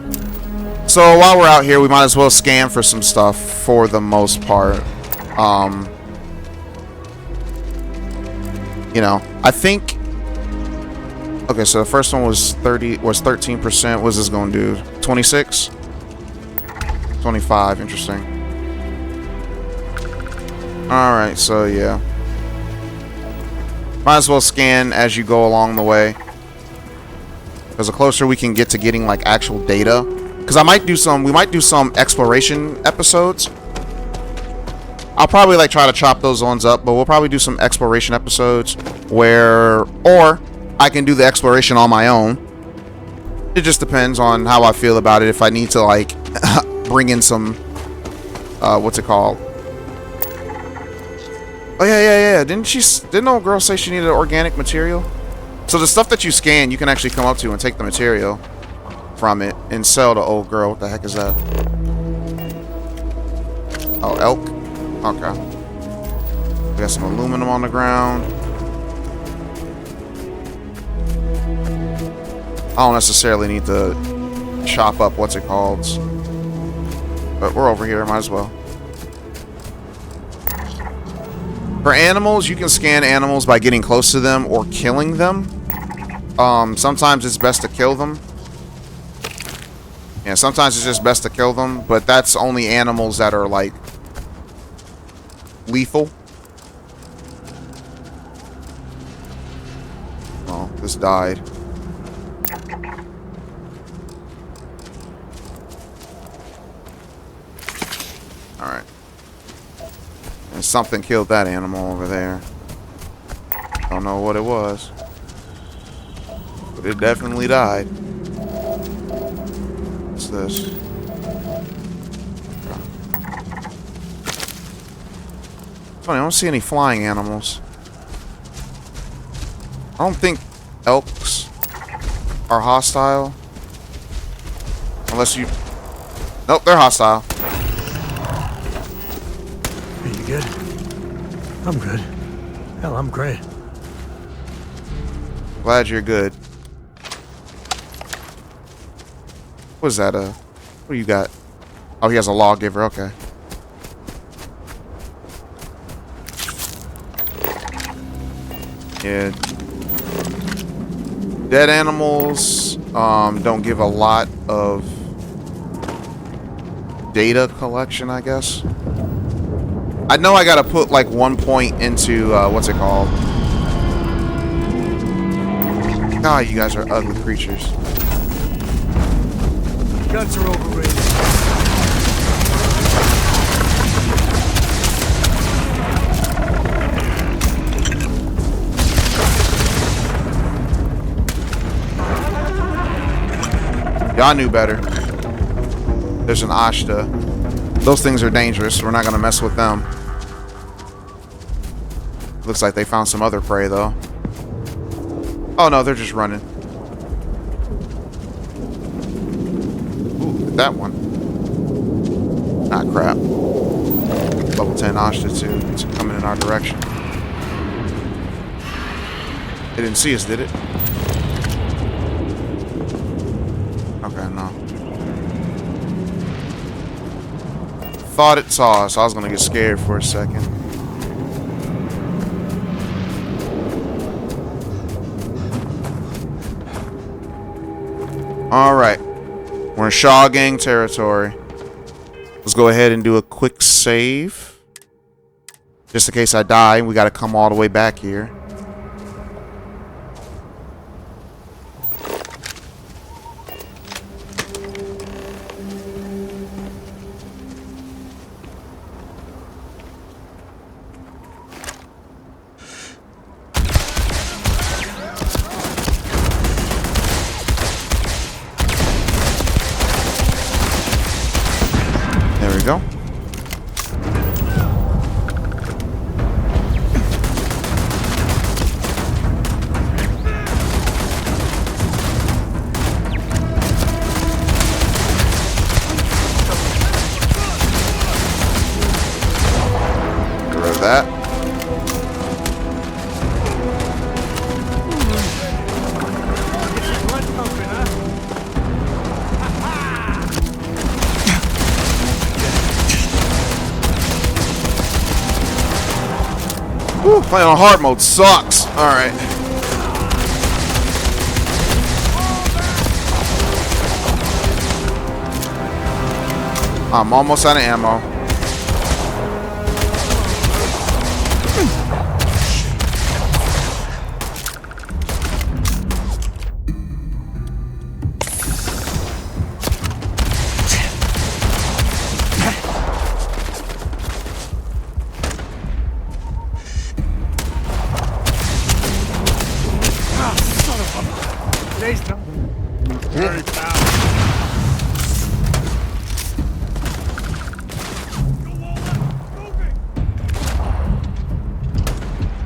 A: So while we're out here, we might as well scan for some stuff for the most part. You know, I think. Okay, so the first one was 13%. What's this going to do? 26? 25. Interesting. Alright, so yeah. Might as well scan as you go along the way. Because the closer we can get to getting like actual data. Because we might do some exploration episodes. I'll probably like try to chop those ones up, but we'll probably do some exploration episodes or I can do the exploration on my own. It just depends on how I feel about it. If I need to like bring in some what's it called? Oh yeah. Didn't old girl say she needed organic material? So the stuff that you scan, you can actually come up to and take the material from it and sell to old girl. What the heck is that? Oh, elk. Okay. We got some aluminum on the ground. I don't necessarily need to chop up what's it called, but we're over here, might as well. For animals, you can scan animals by getting close to them or killing them. Sometimes it's best to kill them. Yeah, sometimes it's just best to kill them, but that's only animals that are like lethal. Oh, this died. Alright. And something killed that animal over there. Don't know what it was. But it definitely died. What's this? Funny, I don't see any flying animals. I don't think elks are hostile. Unless you... Nope, they're hostile.
C: Are you good? I'm good. Hell, I'm great.
A: Glad you're good. What is that? What do you got? Oh, he has a lawgiver. Okay. Yeah. Dead animals don't give a lot of data collection, I guess. I know I gotta put like 1 point into what's it called? God, you guys are ugly creatures.
C: Guns are overrated.
A: Y'all knew better. There's an Ashta. Those things are dangerous. We're not gonna mess with them. Looks like they found some other prey though. Oh no, they're just running. Ooh, that one. Ah, crap. Level 10 Ashta too. It's coming in our direction. They didn't see us, did it? Okay, no. Thought it saw us. I was gonna get scared for a second. Alright. We're in Shaw Gang territory. Let's go ahead and do a quick save. Just in case I die, we gotta come all the way back here. that. Whew, playing on hard mode sucks. Alright. I'm almost out of ammo.
N: Very powerful.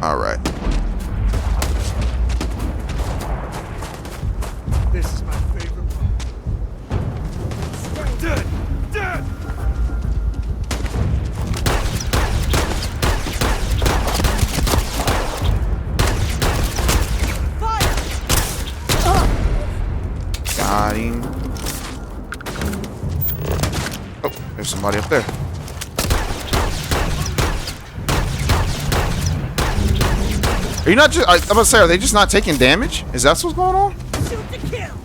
A: All right.
N: This is my favorite part. Dead! Dead!
A: Got him. Oh, there's somebody up there. Are you not just... I'm about to say, are they just not taking damage? Is that what's going on?
N: Shoot to kill!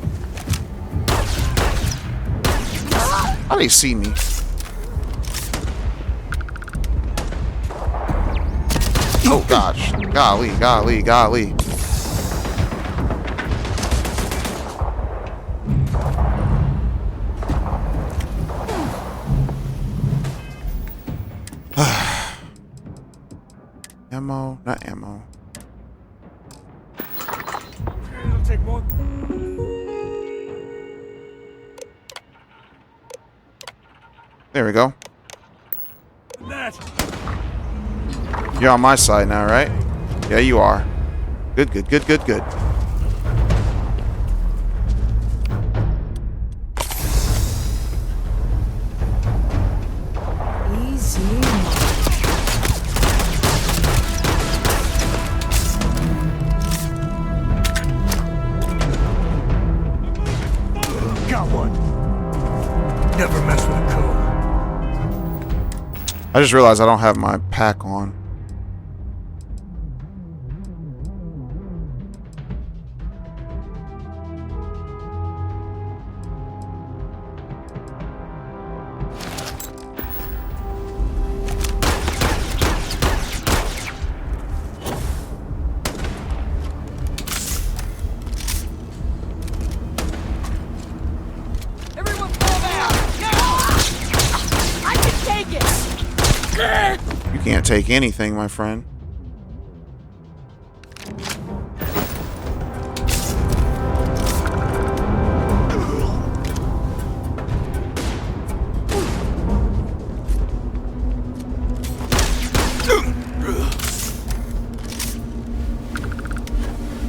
A: How do they see me? Oh, gosh. Golly, golly, golly. Ammo, not ammo.
N: It'll take more.
A: There we go.
N: That.
A: You're on my side now, right? Yeah, you are. Good, good, good, good, good.
P: Easy.
N: Got one. Never mess with a code.
A: I just realized I don't have my pack on.
P: Everyone fall back! I can take it!
A: You can't take anything, my friend.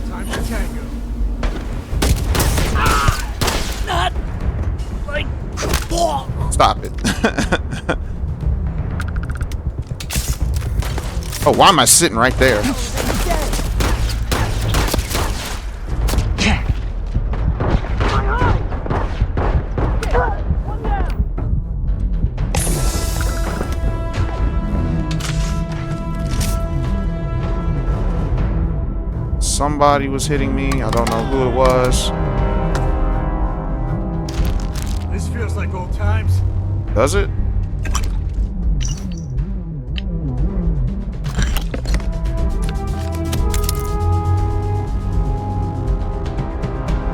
N: Time to tango.
P: Not like ball.
A: Stop it. Oh, why am I sitting right there? Somebody was hitting me. I don't know who it was.
N: This feels like old times.
A: Does it?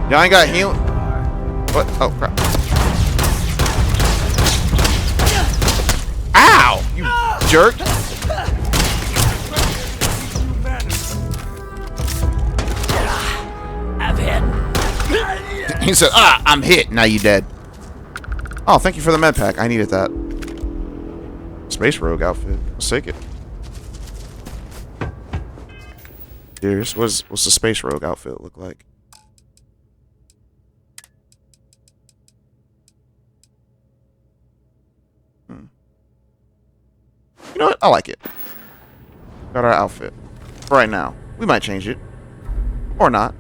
A: Y'all ain't got healing. What? Oh, crap. Ow! You jerk.
P: I've hit.
A: He said, ah, I'm hit. Now you dead. Oh, thank you for the med pack. I needed that. Space Rogue outfit. Let's take it. Here's what's the Space Rogue outfit look like? You know what? I like it. Got our outfit. For right now. We might change it. Or not.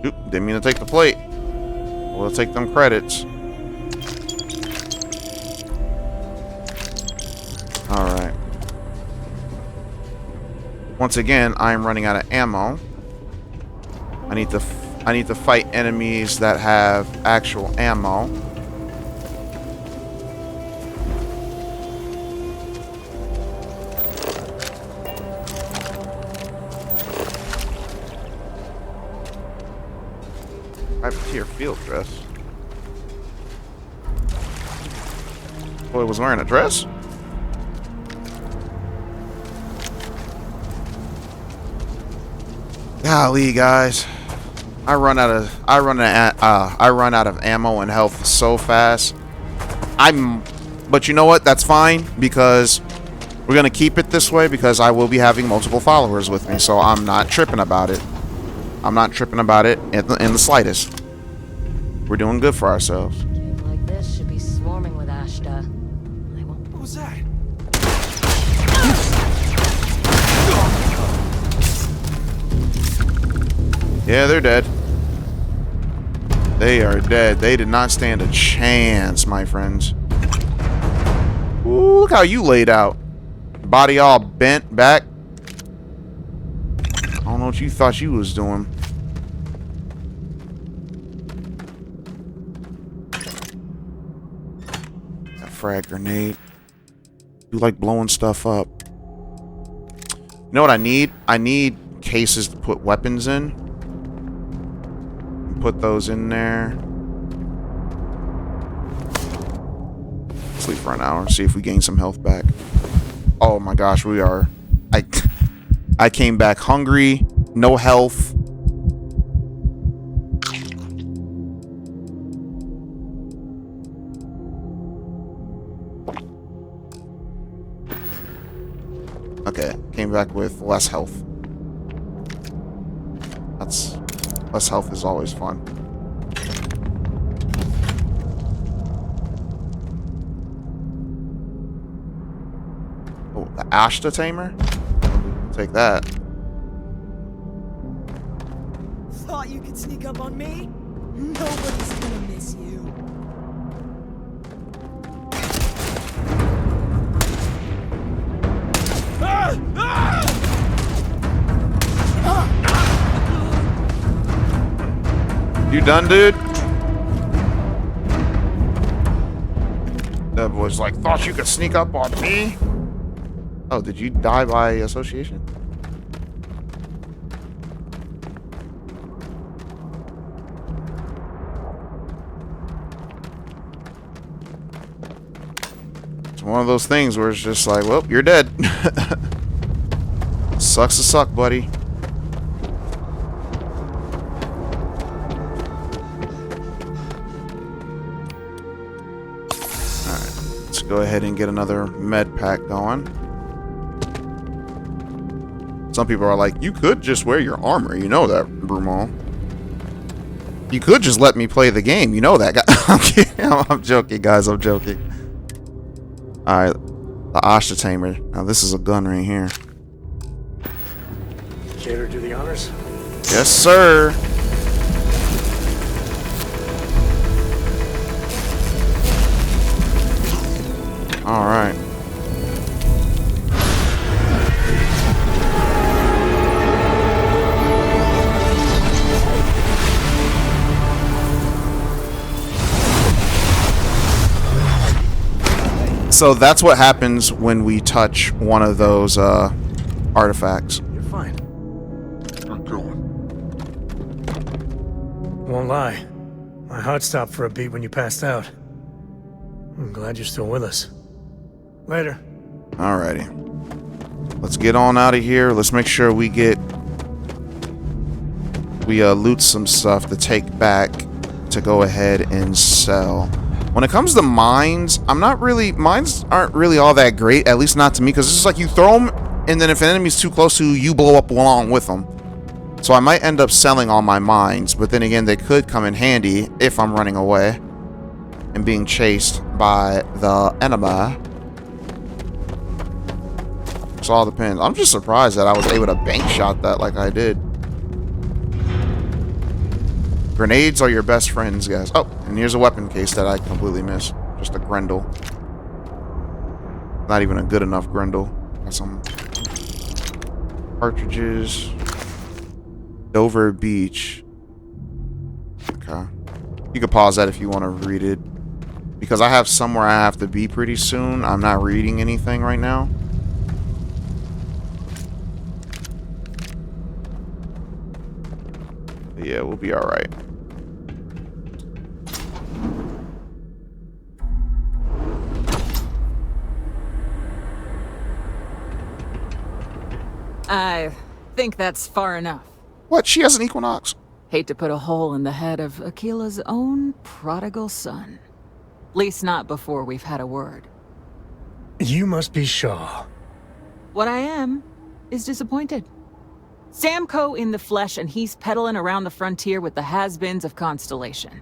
A: Oop, didn't mean to take the plate. We'll take them credits. Alright. Once again, I am running out of ammo. I need to fight enemies that have actual ammo. Privateer field dress. Boy was wearing a dress? Golly, guys. I run out of ammo and health so fast. But you know what? That's fine, because we're gonna keep it this way, because I will be having multiple followers with me, so I'm not tripping about it. I'm not tripping about it in the slightest. We're doing good for ourselves.
R: Cave like this should be swarming with Ashta.
P: What was that?
A: Yeah, they're dead. They are dead. They did not stand a chance, my friends. Ooh, look how you laid out. Body all bent back. I don't know what you thought you was doing. A frag grenade. You like blowing stuff up. You know what I need? I need cases to put weapons in. Put those in there. Sleep for an hour. See if we gain some health back. Oh my gosh, we are. I came back hungry, no health. Okay, came back with less health. Less health is always fun. Oh, the Ashta Tamer? Take that.
P: Thought you could sneak up on me? Nobody's gonna miss you.
A: You done, dude? That was like, thought you could sneak up on me? Oh, did you die by association? It's one of those things where it's just like, well, you're dead. Sucks to suck, buddy. Go ahead and get another med pack going. Some people are like, you could just wear your armor. You know that, Brumal. You could just let me play the game. You know that. I'm kidding. I'm joking, guys. I'm joking. Alright. The Ashta Tamer. Now, this is a gun right here.
C: Jailer, do the honors?
A: Yes, sir. All right. So that's what happens when we touch one of those artifacts.
C: You're fine.
M: I'm going.
C: Won't lie. My heart stopped for a beat when you passed out. I'm glad you're still with us. Later.
A: Alrighty. Let's get on out of here. Let's make sure we loot some stuff to take back to go ahead and sell. When it comes to mines, mines aren't really all that great, at least not to me, because it's just like you throw them, and then if an enemy's too close to you, you blow up along with them. So I might end up selling all my mines, but then again, they could come in handy if I'm running away and being chased by the enemy. Saw the pins. I'm just surprised that I was able to bank shot that like I did. Grenades are your best friends, guys. Oh, and here's a weapon case that I completely missed. Just a Grendel. Not even a good enough Grendel. Got some cartridges. Dover Beach. Okay. You can pause that if you want to read it. Because I have somewhere I have to be pretty soon. I'm not reading anything right now. But yeah, we'll be alright.
S: I think that's far enough.
A: What? She has an Equinox.
S: Hate to put a hole in the head of Aquila's own prodigal son. At least not before we've had a word.
C: You must be Shaw.
S: What I am is disappointed. Samco in the flesh, and he's peddling around the frontier with the has-beens of Constellation.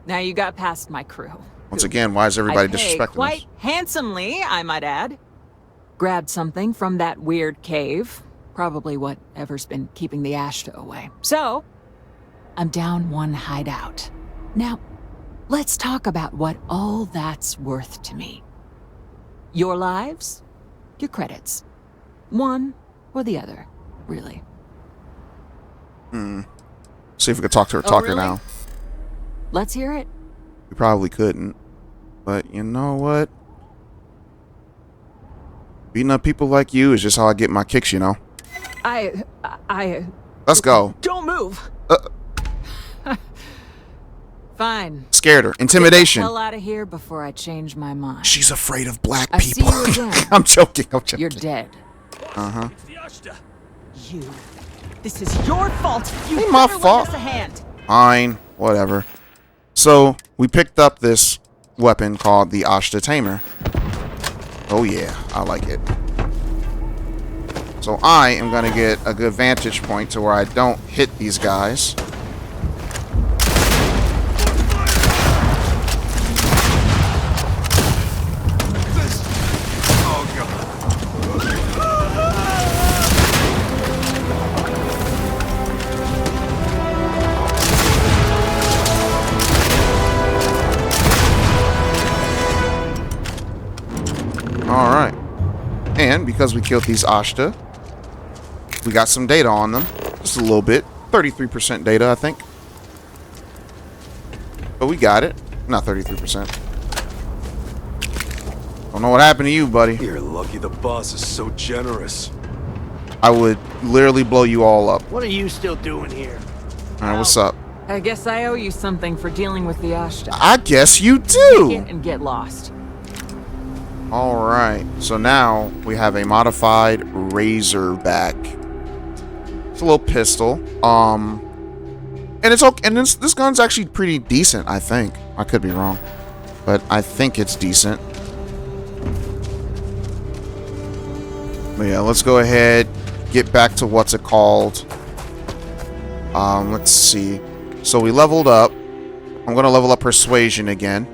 S: Now you got past my crew.
A: Once again, why is everybody disrespecting
S: quite
A: us?
S: handsomely, I might add. Grabbed something from that weird cave. Probably whatever's been keeping the Ashta away. So, I'm down one hideout. Now, let's talk about what all that's worth to me. Your lives, your credits. One or the other, really.
A: See if we could talk to her. Talk to her
S: really?
A: now.
S: Let's hear it.
A: We probably couldn't. But you know what? Beating up people like you is just how I get my kicks, you know? Let's go.
S: Don't move. Fine.
A: Scared her. Intimidation.
S: Get the hell out of here before I change my mind.
A: She's afraid of black
S: I
A: people.
S: see you again.
A: I'm joking. I'm joking.
S: You're dead.
A: Uh-huh.
S: You. This is your fault. You
A: Ain't my
S: better lend
A: fault.
S: us a hand.
A: Fine. Whatever. So, we picked up this weapon called the Ashta Tamer. Oh yeah, I like it. So I am going to get a good vantage point to where I don't hit these guys. Alright. And because we killed these Ashta, we got some data on them. Just a little bit. 33% data, I think. But we got it. Not 33%. Don't know what happened to you, buddy.
T: You're lucky the boss is so generous.
A: I would literally blow you all up.
U: What are you still doing here?
A: Alright, what's up?
S: I guess I owe you something for dealing with the Ashta.
A: I guess you do.
S: Take it and get lost.
A: Alright, so now we have a modified Razorback. It's a little pistol. And it's okay, and this gun's actually pretty decent, I think. I could be wrong. But I think it's decent. But yeah, let's go ahead, get back to what's it called. Let's see. So we leveled up. I'm gonna level up Persuasion again.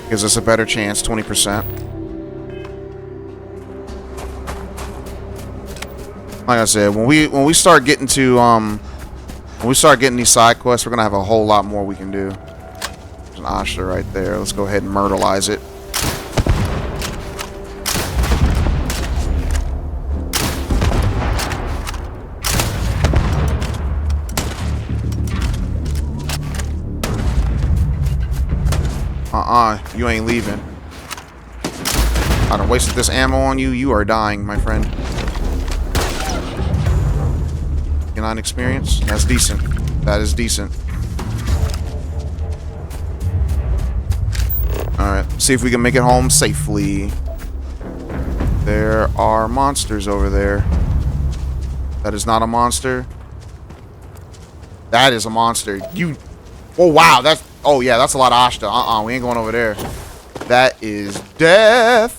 A: Gives us a better chance, 20%. Like I said, when we start getting to these side quests, we're gonna have a whole lot more we can do. There's an Ashta right there. Let's go ahead and myrtleize it. You ain't leaving. I done wasted this ammo on you. You are dying, my friend. Get on experience? That's decent. That is decent. Alright, see if we can make it home safely. There are monsters over there. That is not a monster. That is a monster. You... Oh, wow. That's... Oh, yeah, that's a lot of Ashta. We ain't going over there. That is death.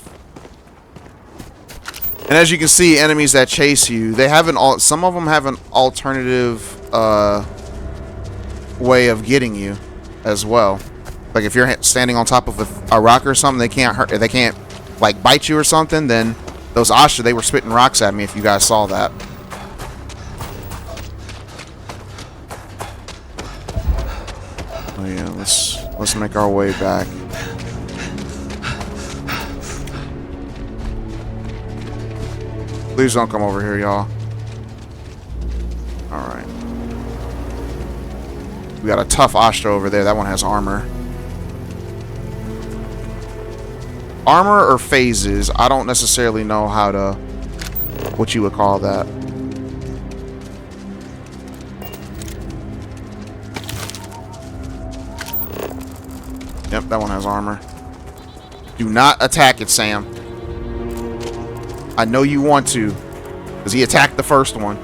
A: And as you can see, enemies that chase you, they have some of them have an alternative way of getting you as well. Like if you're standing on top of a rock or something, they can't like bite you or something, then those Asha, they were spitting rocks at me. If you guys saw that. Oh yeah, let's make our way back. Please don't come over here, y'all. Alright. We got a tough Asha over there. That one has armor. Armor or phases? I don't necessarily know how to... what you would call that. Yep, that one has armor. Do not attack it, Sam. I know you want to, because he attacked the first one.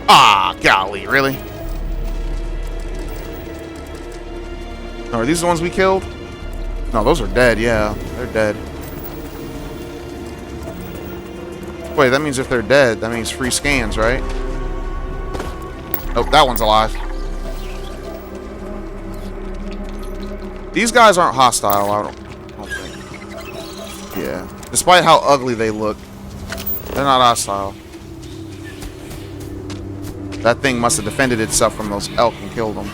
A: Ah, golly, really? Oh, are these the ones we killed? No, those are dead, yeah. They're dead. Wait, that means if they're dead, that means free scans, right? Oh, that one's alive. These guys aren't hostile, I don't think. Yeah. Despite how ugly they look, they're not hostile. That thing must have defended itself from those elk and killed them.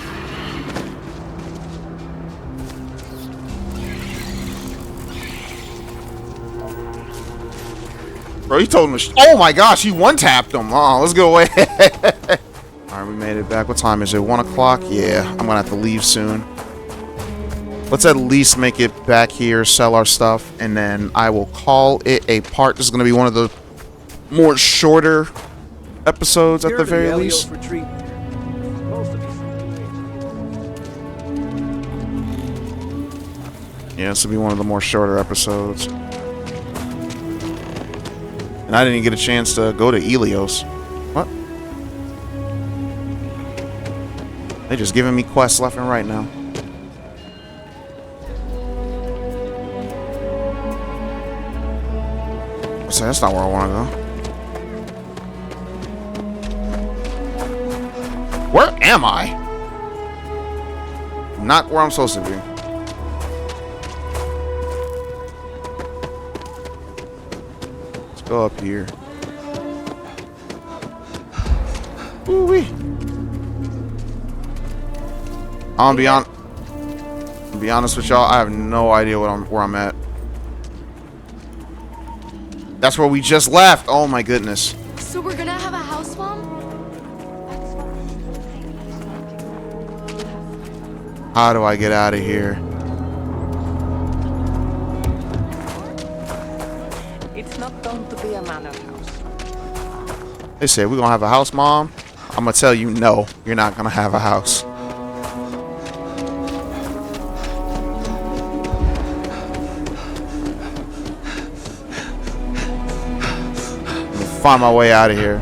A: Bro, you told him to oh my gosh, you one-tapped them. Oh, let's go away. Alright, we made it back. What time is it? 1 o'clock? Yeah, I'm gonna have to leave soon. Let's at least make it back here, sell our stuff, and then I will call it a part. This is gonna be one of the more shorter episodes at the very least. Yeah, this will be one of the more shorter episodes. And I didn't even get a chance to go to Ilios. What? They just giving me quests left and right now. So that's not where I want to go. Where am I? Not where I'm supposed to be. Let's go up here. Ooh-wee. I'll be honest with y'all, I have no idea where I'm at. That's where we just left. Oh my goodness.
U: So we're gonna have a house bomb?
A: How do I get out of here?
R: It's not going to be a manor house.
A: They said we're gonna have a house, Mom. I'm gonna tell you no, you're not gonna have a house. Find my way out of here.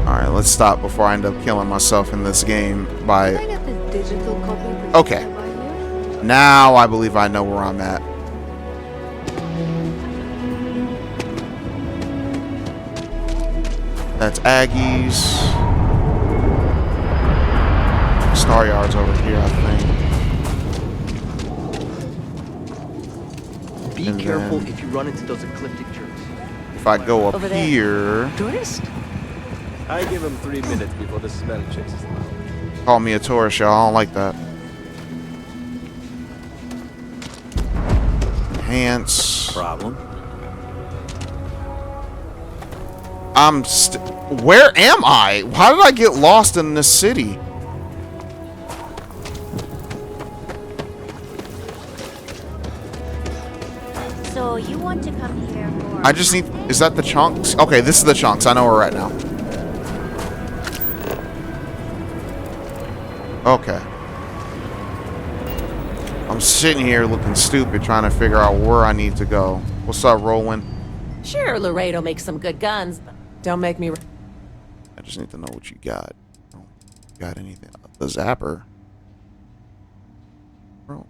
A: Alright, let's stop before I end up killing myself in this game by... Okay. Now I believe I know where I'm at. That's Aggie's. Star Yard's over here, I think.
J: Be careful if you run into those ecliptic jerks.
A: If I go up here...
J: Tourist?
V: I give him 3 minutes before the smell chases them out.
A: Call me a tourist, y'all. I don't like that. Enhance.
E: Problem?
A: Where am I? How did I get lost in this city?
B: So you want to come here for...
A: I just need... Is that the chunks? Okay, this is the chunks. I know where we're at now. Okay. I'm sitting here looking stupid trying to figure out where I need to go. What's up, Roland?
R: Sure, Laredo makes some good guns, but don't make me...
A: I just need to know what you got. Oh, got anything? The zapper. Bro.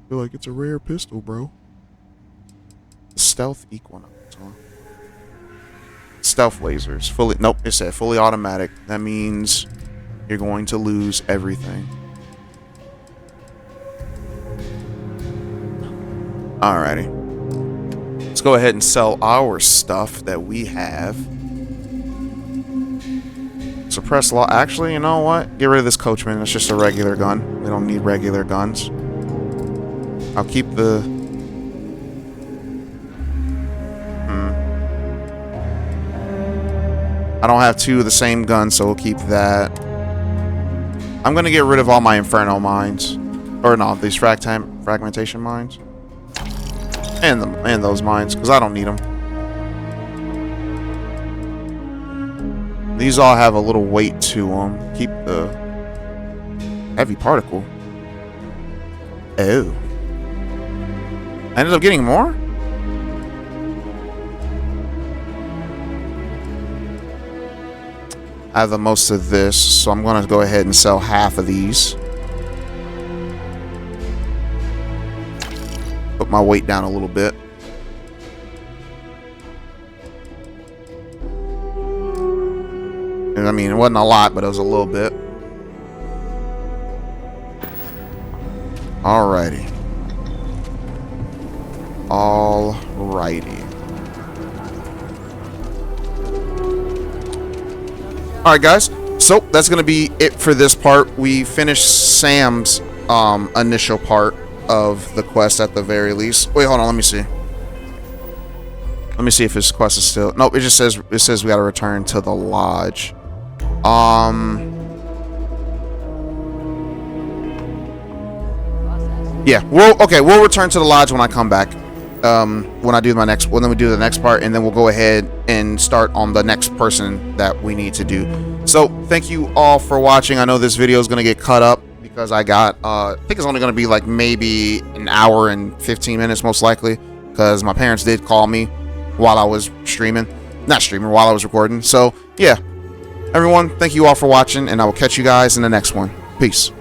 A: I feel like it's a rare pistol, bro. stealth equinox, huh? Stealth lasers. Fully, nope, it said fully automatic. That means you're going to lose everything. Alrighty. Let's go ahead and sell our stuff that we have. Suppress law. Actually, you know what? Get rid of this coachman. It's just a regular gun. We don't need regular guns. I'll keep the... I don't have two of the same gun, so we'll keep that. I'm going to get rid of all my Inferno mines. Or no, these fragmentation mines. And those mines, because I don't need them. These all have a little weight to them. Keep the heavy particle. Oh. I ended up getting more? I have the most of this, so I'm going to go ahead and sell half of these. Put my weight down a little bit. And I mean, it wasn't a lot, but it was a little bit. Alrighty. Alrighty. Alright, guys. So, that's going to be it for this part. We finished Sam's initial part of the quest at the very least. Wait, hold on. Let me see. Let me see if his quest is still... Nope, it just says... It says we got to return to the lodge. Yeah, we'll return to the lodge when I come back. When I do my next, well, then we do the next part, and then we'll go ahead and start on the next person that we need to do. So thank you all for watching. I know this video is going to get cut up because I got, I think it's only going to be like maybe an hour and 15 minutes most likely, because my parents did call me while I was streaming, while I was recording. So yeah, everyone, thank you all for watching, and I will catch you guys in the next one. Peace.